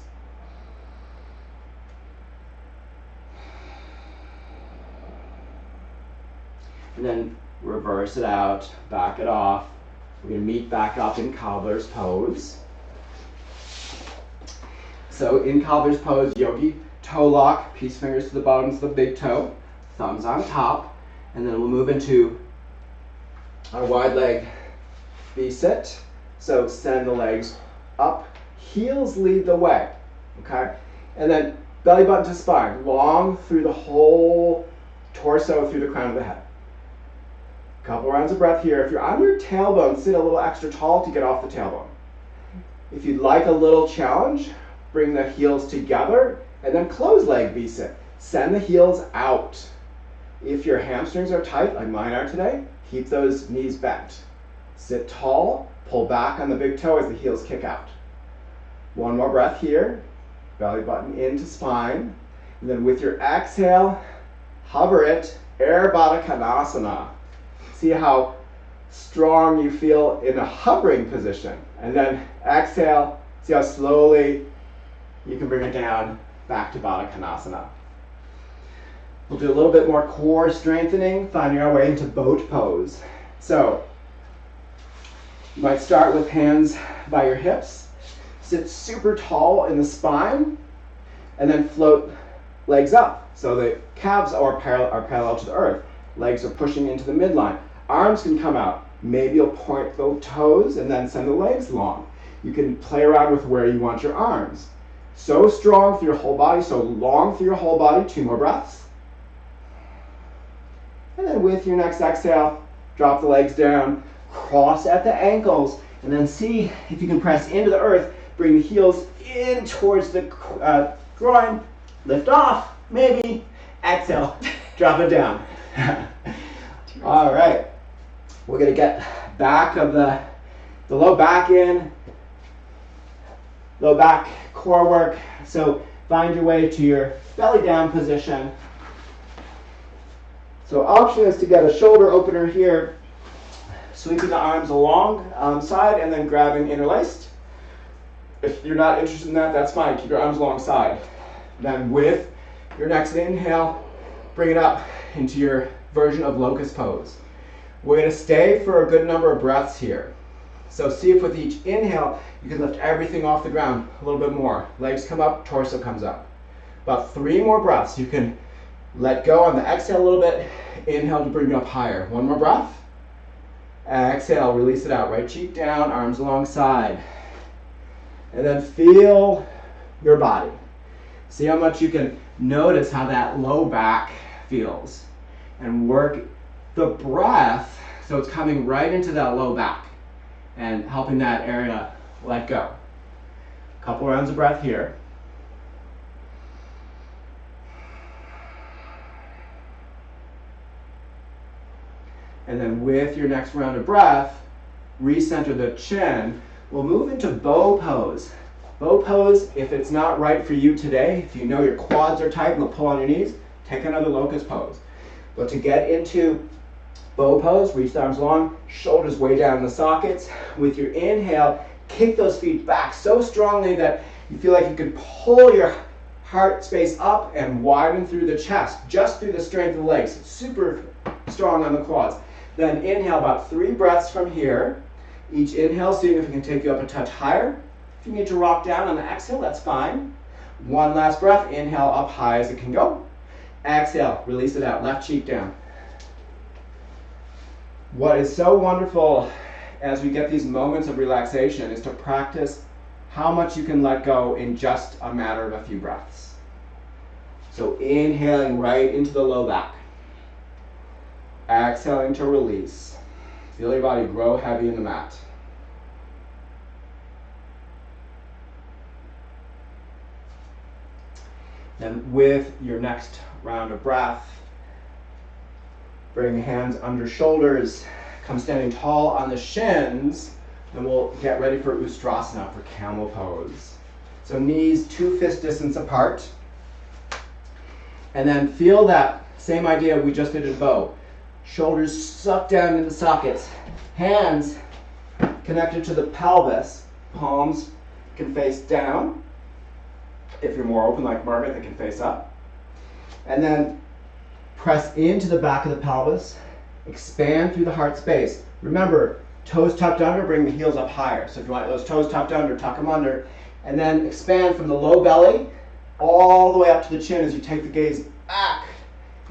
And then reverse it out, back it off. We're going to meet back up in cobbler's pose. So in cobbler's pose, yogi toe lock, peace fingers to the bottoms of the big toe, thumbs on top, and then we'll move into our wide leg V-sit. So send the legs up, heels lead the way, okay? And then belly button to spine, long through the whole torso, through the crown of the head. Couple rounds of breath here. If you're on your tailbone, sit a little extra tall to get off the tailbone. If you'd like a little challenge, bring the heels together and then close leg V-sit. Send the heels out. If your hamstrings are tight, like mine are today, keep those knees bent. Sit tall, pull back on the big toe as the heels kick out. One more breath here. Belly button into spine. And then with your exhale, hover it, Air Baddha Konasana. See how strong you feel in a hovering position. And then exhale, see how slowly you can bring it down back to Baddha Konasana. We'll do a little bit more core strengthening, finding our way into boat pose. So you might start with hands by your hips, sit super tall in the spine, and then float legs up. So the calves are parallel to the earth. Legs are pushing into the midline. Arms can come out. Maybe you'll point the toes and then send the legs long. You can play around with where you want your arms. So strong through your whole body, so long through your whole body. 2 more breaths. And then with your next exhale, drop the legs down, cross at the ankles, and then see if you can press into the earth. Bring the heels in towards the groin. Lift off, maybe. Exhale, drop it down. All right, we're going to get back of the low back in, low back core work. So find your way to your belly down position. So option is to get a shoulder opener here, sweeping the arms along side and then grabbing interlaced. If you're not interested in that, that's fine. Keep your arms alongside. Then with your next inhale, bring it up into your version of locust pose. We're going to stay for a good number of breaths here. So see if with each inhale, you can lift everything off the ground a little bit more. Legs come up, torso comes up. About 3 more breaths. You can let go on the exhale a little bit. Inhale to bring it up higher. 1 more breath. Exhale, release it out. Right cheek down, arms alongside. And then feel your body. See how much you can notice how that low back feels. And work the breath so it's coming right into that low back and helping that area let go. Couple rounds of breath here. And then with your next round of breath, recenter the chin. We'll move into bow pose. Bow pose, if it's not right for you today, if you know your quads are tight and they'll pull on your knees, take another locust pose. But to get into bow pose, reach the arms long, shoulders way down in the sockets. With your inhale, kick those feet back so strongly that you feel like you can pull your heart space up and widen through the chest, just through the strength of the legs. Super strong on the quads. Then inhale about 3 breaths from here. Each inhale, seeing if we can take you up a touch higher. If you need to rock down on the exhale, that's fine. One last breath, inhale up high as it can go. Exhale, release it out, left cheek down. What is so wonderful as we get these moments of relaxation is to practice how much you can let go in just a matter of a few breaths. So inhaling right into the low back. Exhaling to release. Feel your body grow heavy in the mat. Then with your next round of breath, bring hands under shoulders, come standing tall on the shins, then we'll get ready for Ustrasana, for camel pose. So knees 2 fist distance apart. And then feel that same idea we just did in bow. Shoulders suck down into the sockets. Hands connected to the pelvis. Palms can face down. If you're more open like Margaret, they can face up. And then press into the back of the pelvis. Expand through the heart space. Remember, toes tucked under, bring the heels up higher. So if you want those toes tucked under, tuck them under. And then expand from the low belly all the way up to the chin as you take the gaze back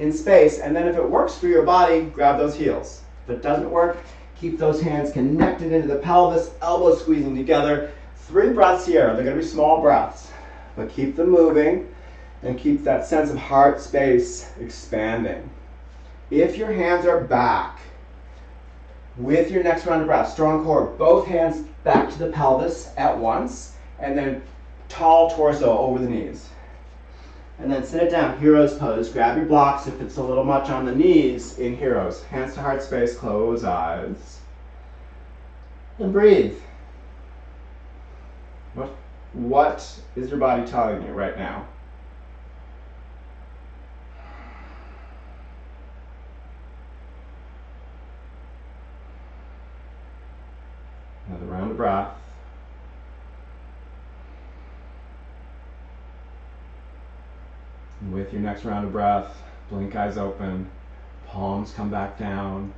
in space. And then if it works for your body, grab those heels. If it doesn't work, keep those hands connected into the pelvis, elbows squeezing together. 3 breaths here. They're going to be small breaths, but keep them moving and keep that sense of heart space expanding. If your hands are back, with your next round of breath, strong core, both hands back to the pelvis at once, and then tall torso over the knees. And then sit it down, hero's pose. Grab your blocks if it's a little much on the knees in heroes. Hands to heart space, close eyes. And breathe. What is your body telling you right now? Another round of breath. And with your next round of breath, blink eyes open, palms come back down.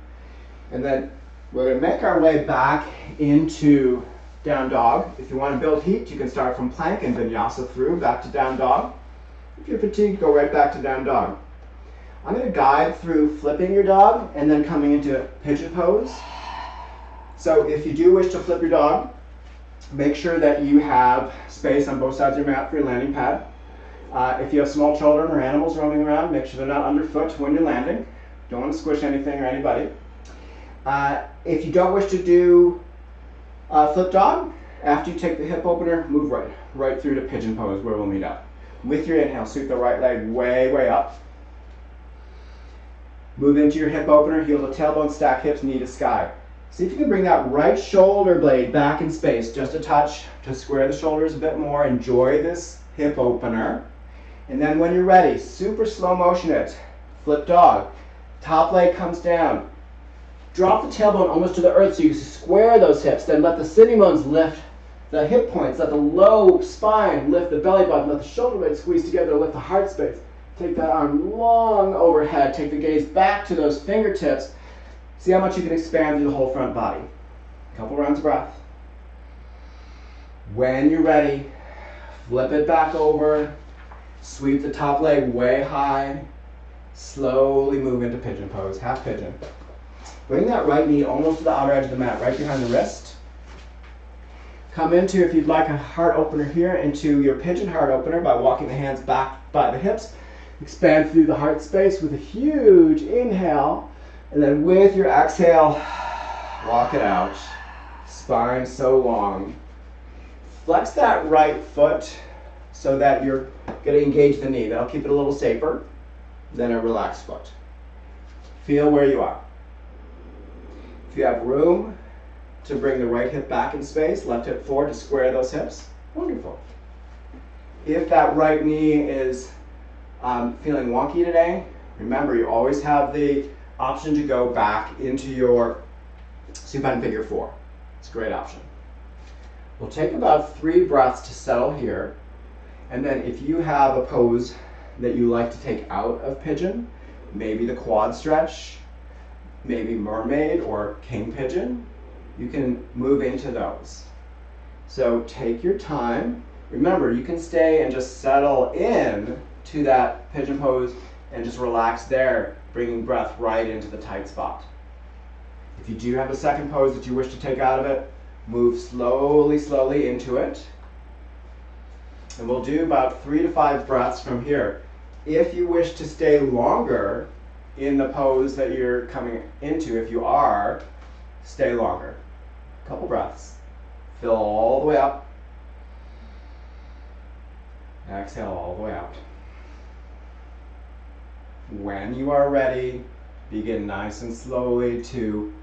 And then we're going to make our way back into down dog. If you want to build heat, you can start from plank and vinyasa through back to down dog. If you're fatigued, go right back to down dog. I'm going to guide through flipping your dog and then coming into pigeon pose. So if you do wish to flip your dog, make sure that you have space on both sides of your mat for your landing pad. If you have small children or animals roaming around, make sure they're not underfoot when you're landing. Don't want to squish anything or anybody. If you don't wish to do flip dog, after you take the hip opener, move right through to pigeon pose where we'll meet up. With your inhale, sweep the right leg way up. Move into your hip opener, heel to tailbone, stack hips, knee to sky. See if you can bring that right shoulder blade back in space, just a touch to square the shoulders a bit more. Enjoy this hip opener. And then when you're ready, super slow motion it. Flip dog. Top leg comes down. Drop the tailbone almost to the earth so you square those hips. Then let the sitting bones lift the hip points. Let the low spine lift the belly button. Let the shoulder blades squeeze together to lift the heart space. Take that arm long overhead. Take the gaze back to those fingertips. See how much you can expand through the whole front body. A couple rounds of breath. When you're ready, flip it back over. Sweep the top leg way high. Slowly move into pigeon pose, half pigeon. Bring that right knee almost to the outer edge of the mat, right behind the wrist. Come into, if you'd like, a heart opener here, into your pigeon heart opener by walking the hands back by the hips. Expand through the heart space with a huge inhale, and then with your exhale, walk it out. Spine so long. Flex that right foot so that you're going to engage the knee. That'll keep it a little safer than a relaxed foot. Feel where you are. If you have room to bring the right hip back in space, left hip forward to square those hips, wonderful. If that right knee is feeling wonky today, remember you always have the option to go back into your supine figure 4. It's a great option. We'll take about 3 breaths to settle here, and then if you have a pose that you like to take out of pigeon, maybe the quad stretch, maybe mermaid or king pigeon, you can move into those. So take your time. Remember, you can stay and just settle in to that pigeon pose and just relax there, bringing breath right into the tight spot. If you do have a second pose that you wish to take out of it, move slowly, slowly into it. And we'll do about 3 to 5 breaths from here. If you wish to stay longer in the pose that you're coming into, if you are, stay longer. Couple breaths. Fill all the way up. Exhale all the way out. When you are ready, begin nice and slowly to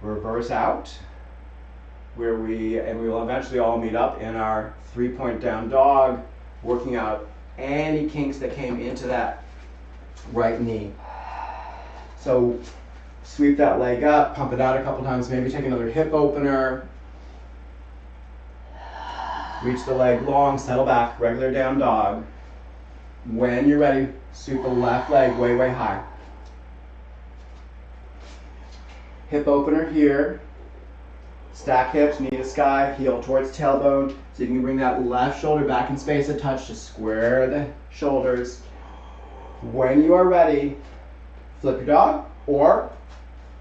reverse out, we will eventually all meet up in our 3-point down dog, working out any kinks that came into that right knee. So sweep that leg up, pump it out a couple times, maybe take another hip opener. Reach the leg long, settle back, regular down dog. When you're ready, sweep the left leg way, way high. Hip opener here. Stack hips, knee to sky, heel towards tailbone. So you can bring that left shoulder back in space a touch to square the shoulders. When you are ready, flip your dog or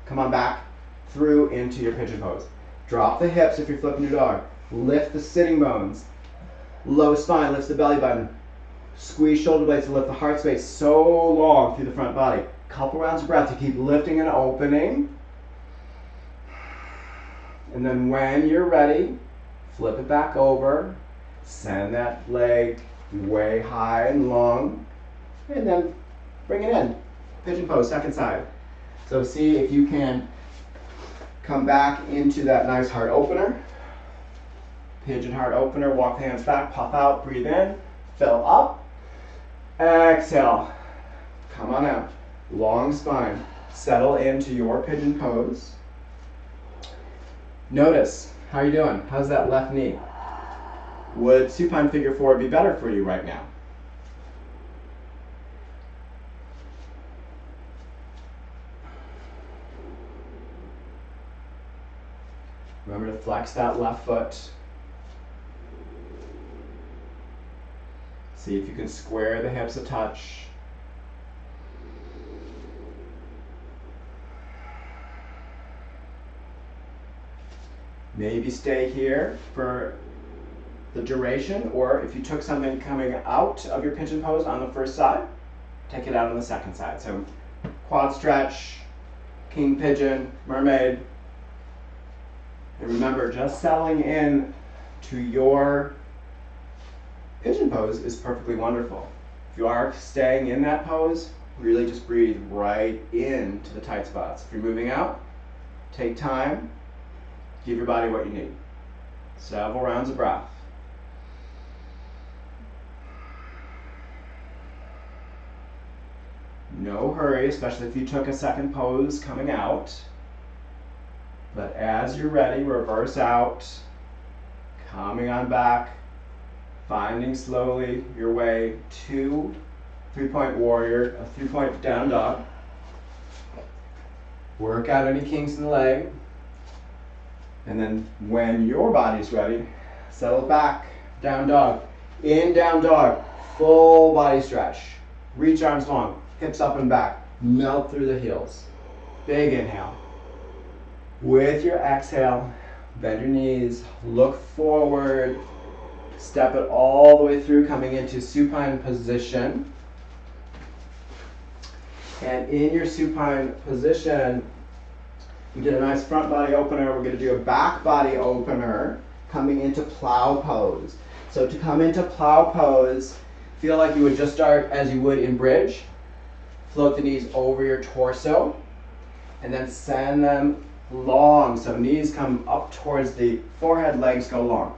come on back through into your pigeon pose. Drop the hips if you're flipping your dog. Lift the sitting bones. Low spine lifts the belly button. Squeeze shoulder blades to lift the heart space so long through the front body. Couple rounds of breath to keep lifting and opening. And then when you're ready, flip it back over. Send that leg way high and long. And then bring it in. Pigeon pose, second side. So see if you can come back into that nice heart opener. Pigeon heart opener, walk the hands back, pop out, breathe in, fill up. Exhale. Come on out. Long spine. Settle into your pigeon pose. Notice, how are you doing? How's that left knee? Would supine figure 4 be better for you right now? Remember to flex that left foot. See if you can square the hips a touch. Maybe stay here for the duration, or if you took something coming out of your pigeon pose on the first side, take it out on the second side. So quad stretch, king pigeon, mermaid. And remember, just settling in to your pigeon pose is perfectly wonderful. If you are staying in that pose, really just breathe right into the tight spots. If you're moving out, take time, give your body what you need. Several rounds of breath. No hurry, especially if you took a second pose coming out. But as you're ready, reverse out, coming on back, finding slowly your way to 3-point warrior, a 3-point down dog. Work out any kinks in the leg. And then when your body's ready, settle back, down dog. In down dog, full body stretch. Reach arms long, hips up and back. Melt through the heels. Big inhale. With your exhale, bend your knees, look forward, step it all the way through, coming into supine position. And in your supine position, we did a nice front body opener. We're going to do a back body opener, coming into plow pose. So to come into plow pose, feel like you would just start as you would in bridge. Float the knees over your torso, and then send them long. So knees come up towards the forehead, legs go long.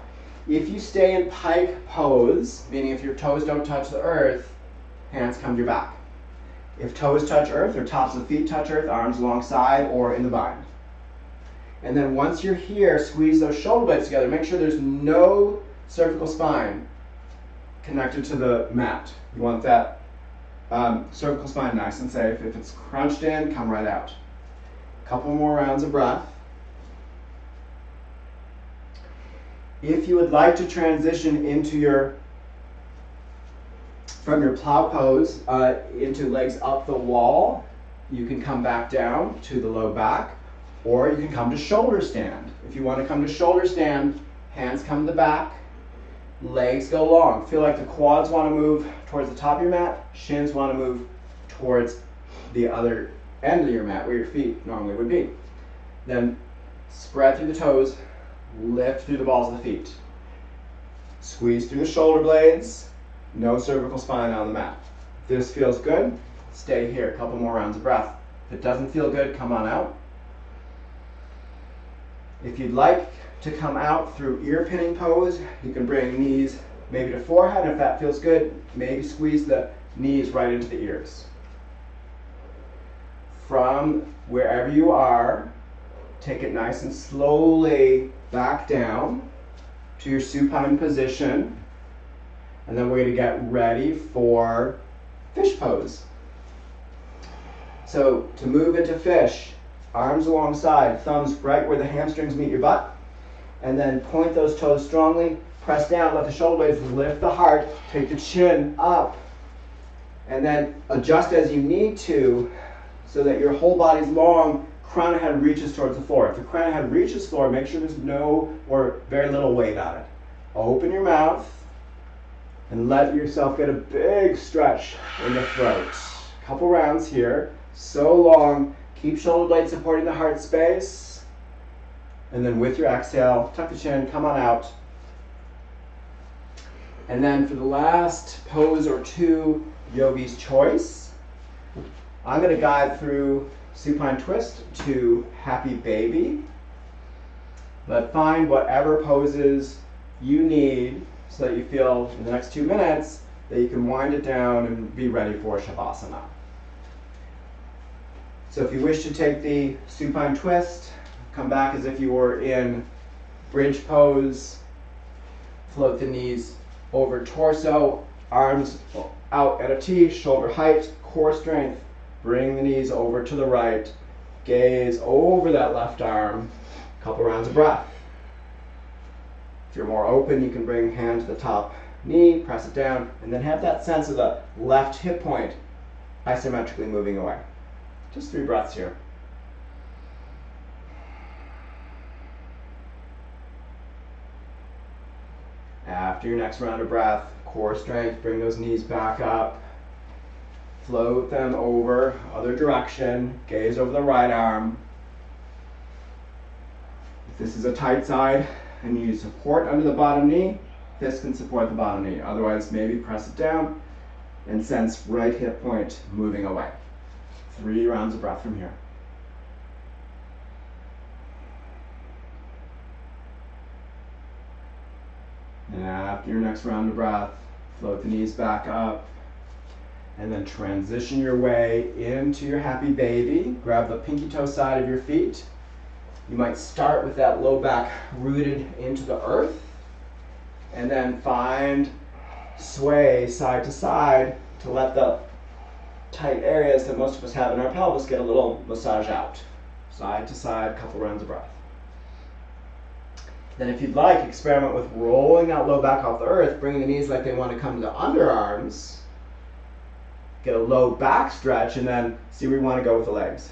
If you stay in pike pose, meaning if your toes don't touch the earth, hands come to your back. If toes touch earth or tops of the feet touch earth, arms alongside or in the bind. And then once you're here, squeeze those shoulder blades together. Make sure there's no cervical spine connected to the mat. You want that cervical spine nice and safe. If it's crunched in, come right out. Couple more rounds of breath. If you would like to transition into from your plow pose into legs up the wall, you can come back down to the low back, or you can come to shoulder stand. If you want to come to shoulder stand, hands come to the back, legs go long. Feel like the quads want to move towards the top of your mat, shins want to move towards the other end of your mat where your feet normally would be. Then spread through the toes, lift through the balls of the feet. Squeeze through the shoulder blades, no cervical spine on the mat. If this feels good, stay here, a couple more rounds of breath. If it doesn't feel good, come on out. If you'd like to come out through ear pinning pose, you can bring knees maybe to forehead. If that feels good, maybe squeeze the knees right into the ears. From wherever you are, take it nice and slowly back down to your supine position. And then we're going to get ready for fish pose. So to move into fish, arms alongside, thumbs right where the hamstrings meet your butt. And then point those toes strongly, press down, let the shoulder blades lift the heart, take the chin up, and then adjust as you need to so that your whole body's long, crown of head reaches towards the floor. If the crown of head reaches floor, make sure there's no or very little weight on it. Open your mouth and let yourself get a big stretch in the throat. Couple rounds here, so long. Keep shoulder blades supporting the heart space. And then with your exhale, tuck the chin, come on out. And then for the last pose or two, yogi's choice, I'm going to guide through supine twist to happy baby. But find whatever poses you need so that you feel in the next 2 minutes that you can wind it down and be ready for Shavasana. So if you wish to take the supine twist, come back as if you were in bridge pose, float the knees over torso, arms out at a T, shoulder height, core strength, bring the knees over to the right, gaze over that left arm, couple rounds of breath. If you're more open, you can bring hand to the top knee, press it down, and then have that sense of the left hip point isometrically moving away. Just 3 breaths here. After your next round of breath, core strength, bring those knees back up. Float them over, other direction, gaze over the right arm. If this is a tight side and you need support under the bottom knee, this can support the bottom knee. Otherwise, maybe press it down and sense right hip point moving away. 3 rounds of breath from here. And after your next round of breath, float the knees back up. And then transition your way into your happy baby. Grab the pinky toe side of your feet. You might start with that low back rooted into the earth. And then find sway side to side to let the tight areas that most of us have in our pelvis get a little massage out. Side to side, couple rounds of breath. Then if you'd like, experiment with rolling that low back off the earth, bringing the knees like they want to come to the underarms. Get a low back stretch and then see where you want to go with the legs.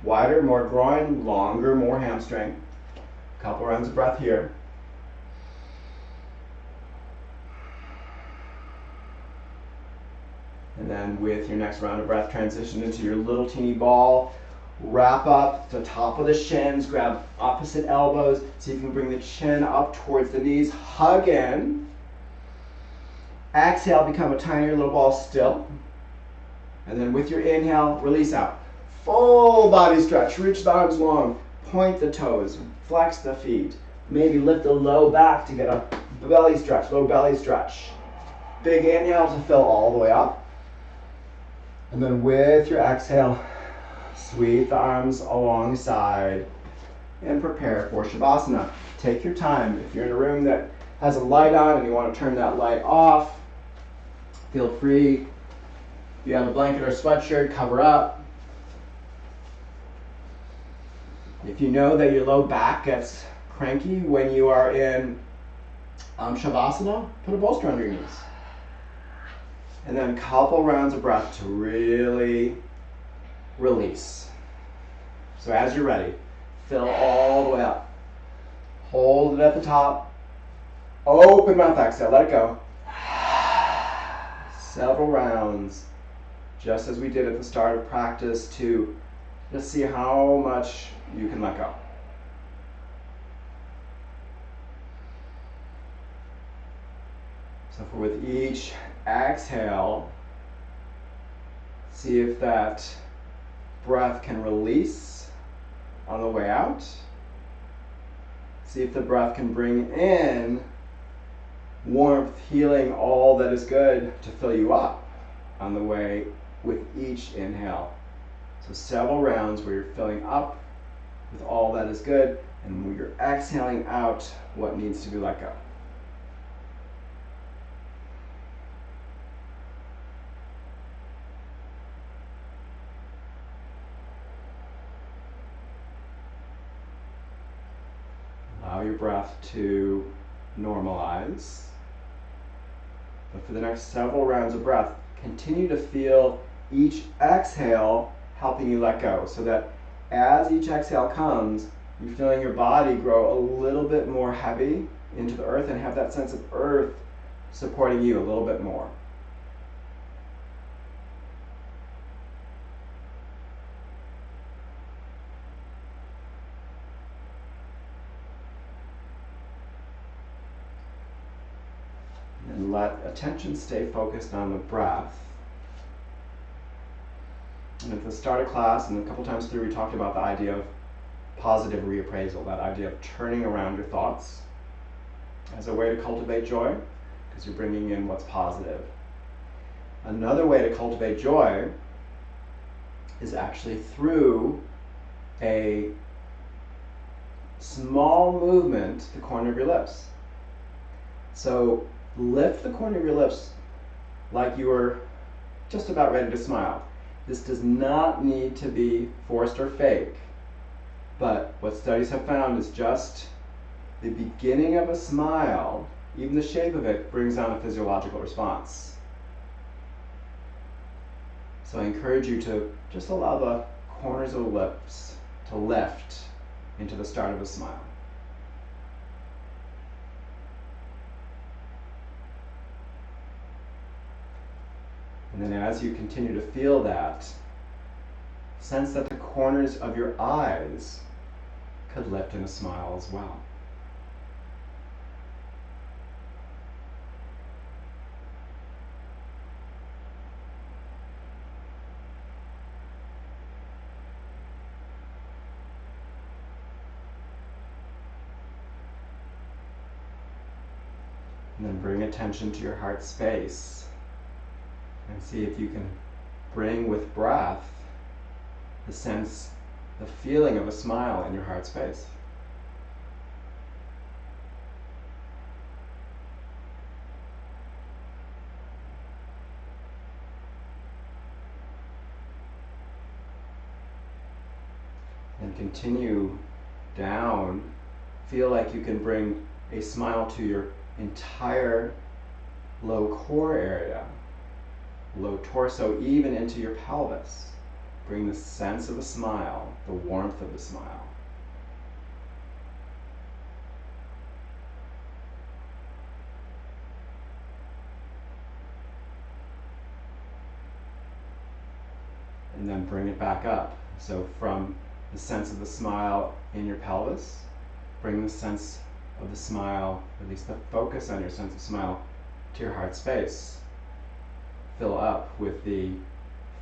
Wider, more groin, longer, more hamstring. Couple rounds of breath here. And then with your next round of breath, transition into your little teeny ball. Wrap up the top of the shins, grab opposite elbows. See if you can bring the chin up towards the knees. Hug in. Exhale, become a tinier little ball still. And then with your inhale, release out. Full body stretch. Reach the arms long. Point the toes. Flex the feet. Maybe lift the low back to get a belly stretch, low belly stretch. Big inhale to fill all the way up. And then with your exhale, sweep the arms alongside and prepare for Shavasana. Take your time. If you're in a room that has a light on and you want to turn that light off, feel free. If you have a blanket or sweatshirt, cover up. If you know that your low back gets cranky when you are in Shavasana, put a bolster under your knees. And then a couple rounds of breath to really release. So as you're ready, fill all the way up. Hold it at the top. Open mouth exhale, let it go. Several rounds, just as we did at the start of practice, to just see how much you can let go. So for with each exhale, see if that breath can release on the way out. See if the breath can bring in warmth, healing, all that is good to fill you up on the way with each inhale. So several rounds where you're filling up with all that is good, and when you're exhaling out what needs to be let go. Allow your breath to normalize. But for the next several rounds of breath, continue to feel each exhale helping you let go, so that as each exhale comes, you're feeling your body grow a little bit more heavy into the earth and have that sense of earth supporting you a little bit more. And let attention stay focused on the breath. And at the start of class and a couple times through, we talked about the idea of positive reappraisal, that idea of turning around your thoughts as a way to cultivate joy, because you're bringing in what's positive. Another way to cultivate joy is actually through a small movement to the corner of your lips. So lift the corner of your lips like you were just about ready to smile. This does not need to be forced or fake, but what studies have found is just the beginning of a smile, even the shape of it, brings on a physiological response. So I encourage you to just allow the corners of the lips to lift into the start of a smile. And then as you continue to feel that, sense that the corners of your eyes could lift in a smile as well. And then bring attention to your heart space. And see if you can bring with breath the sense, the feeling of a smile in your heart space. And continue down. Feel like you can bring a smile to your entire low core area. Low torso, even into your pelvis. Bring the sense of a smile, the warmth of the smile. And then bring it back up. So from the sense of the smile in your pelvis, bring the sense of the smile, or at least the focus on your sense of smile, to your heart space. Fill up with the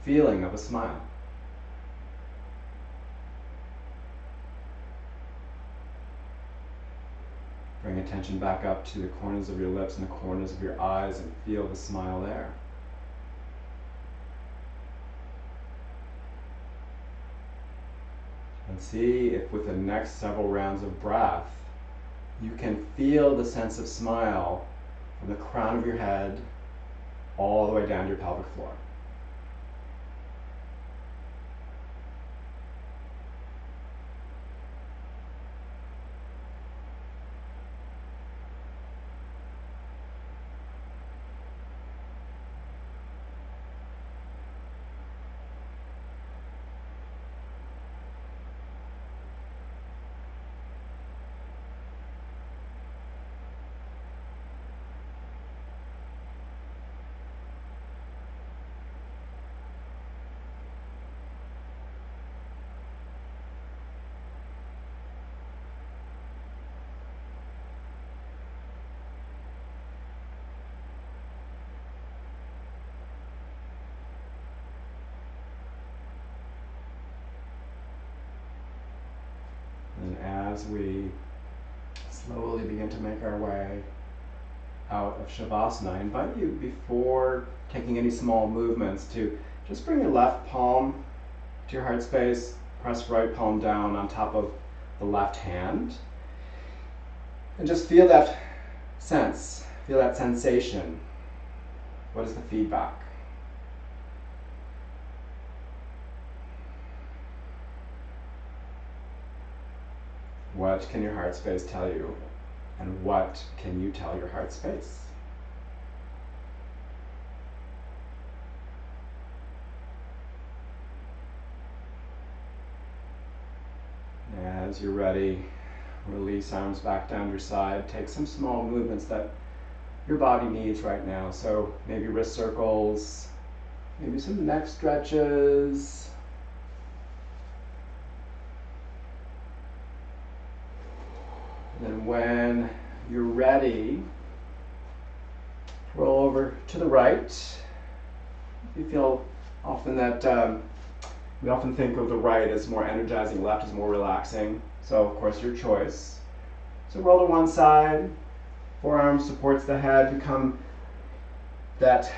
feeling of a smile. Bring attention back up to the corners of your lips and the corners of your eyes and feel the smile there. And see if with the next several rounds of breath, you can feel the sense of smile from the crown of your head all the way down to your pelvic floor. And as we slowly begin to make our way out of Shavasana, I invite you, before taking any small movements, to just bring your left palm to your heart space, press right palm down on top of the left hand, and just feel that sense, feel that sensation. What is the feedback? What can your heart space tell you? And what can you tell your heart space? As you're ready, release arms back down your side. Take some small movements that your body needs right now. So maybe wrist circles, maybe some neck stretches. And then when you're ready, roll over to the right. You feel often that we often think of the right as more energizing, left as more relaxing. So of course your choice. So roll to one side, forearm supports the head, become that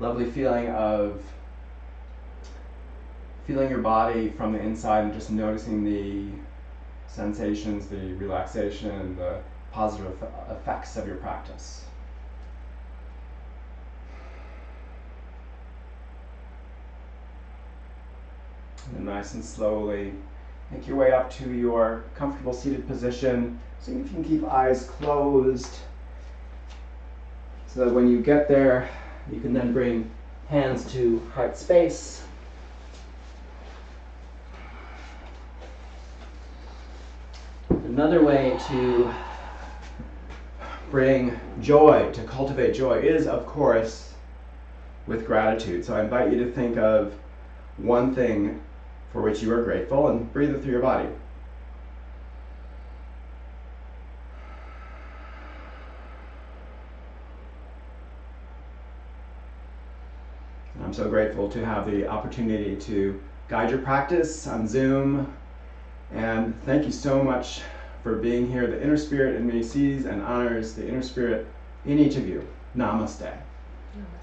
lovely feeling of feeling your body from the inside and just noticing the sensations, the relaxation, the positive effects of your practice. And nice and slowly make your way up to your comfortable seated position. See if you can keep eyes closed, so that when you get there, you can then bring hands to heart space. Another way to bring joy, to cultivate joy, is, of course, with gratitude. So I invite you to think of one thing for which you are grateful and breathe it through your body. I'm so grateful to have the opportunity to guide your practice on Zoom. And thank you so much for being here. The inner spirit in me sees and honors the inner spirit in each of you. Namaste. Namaste.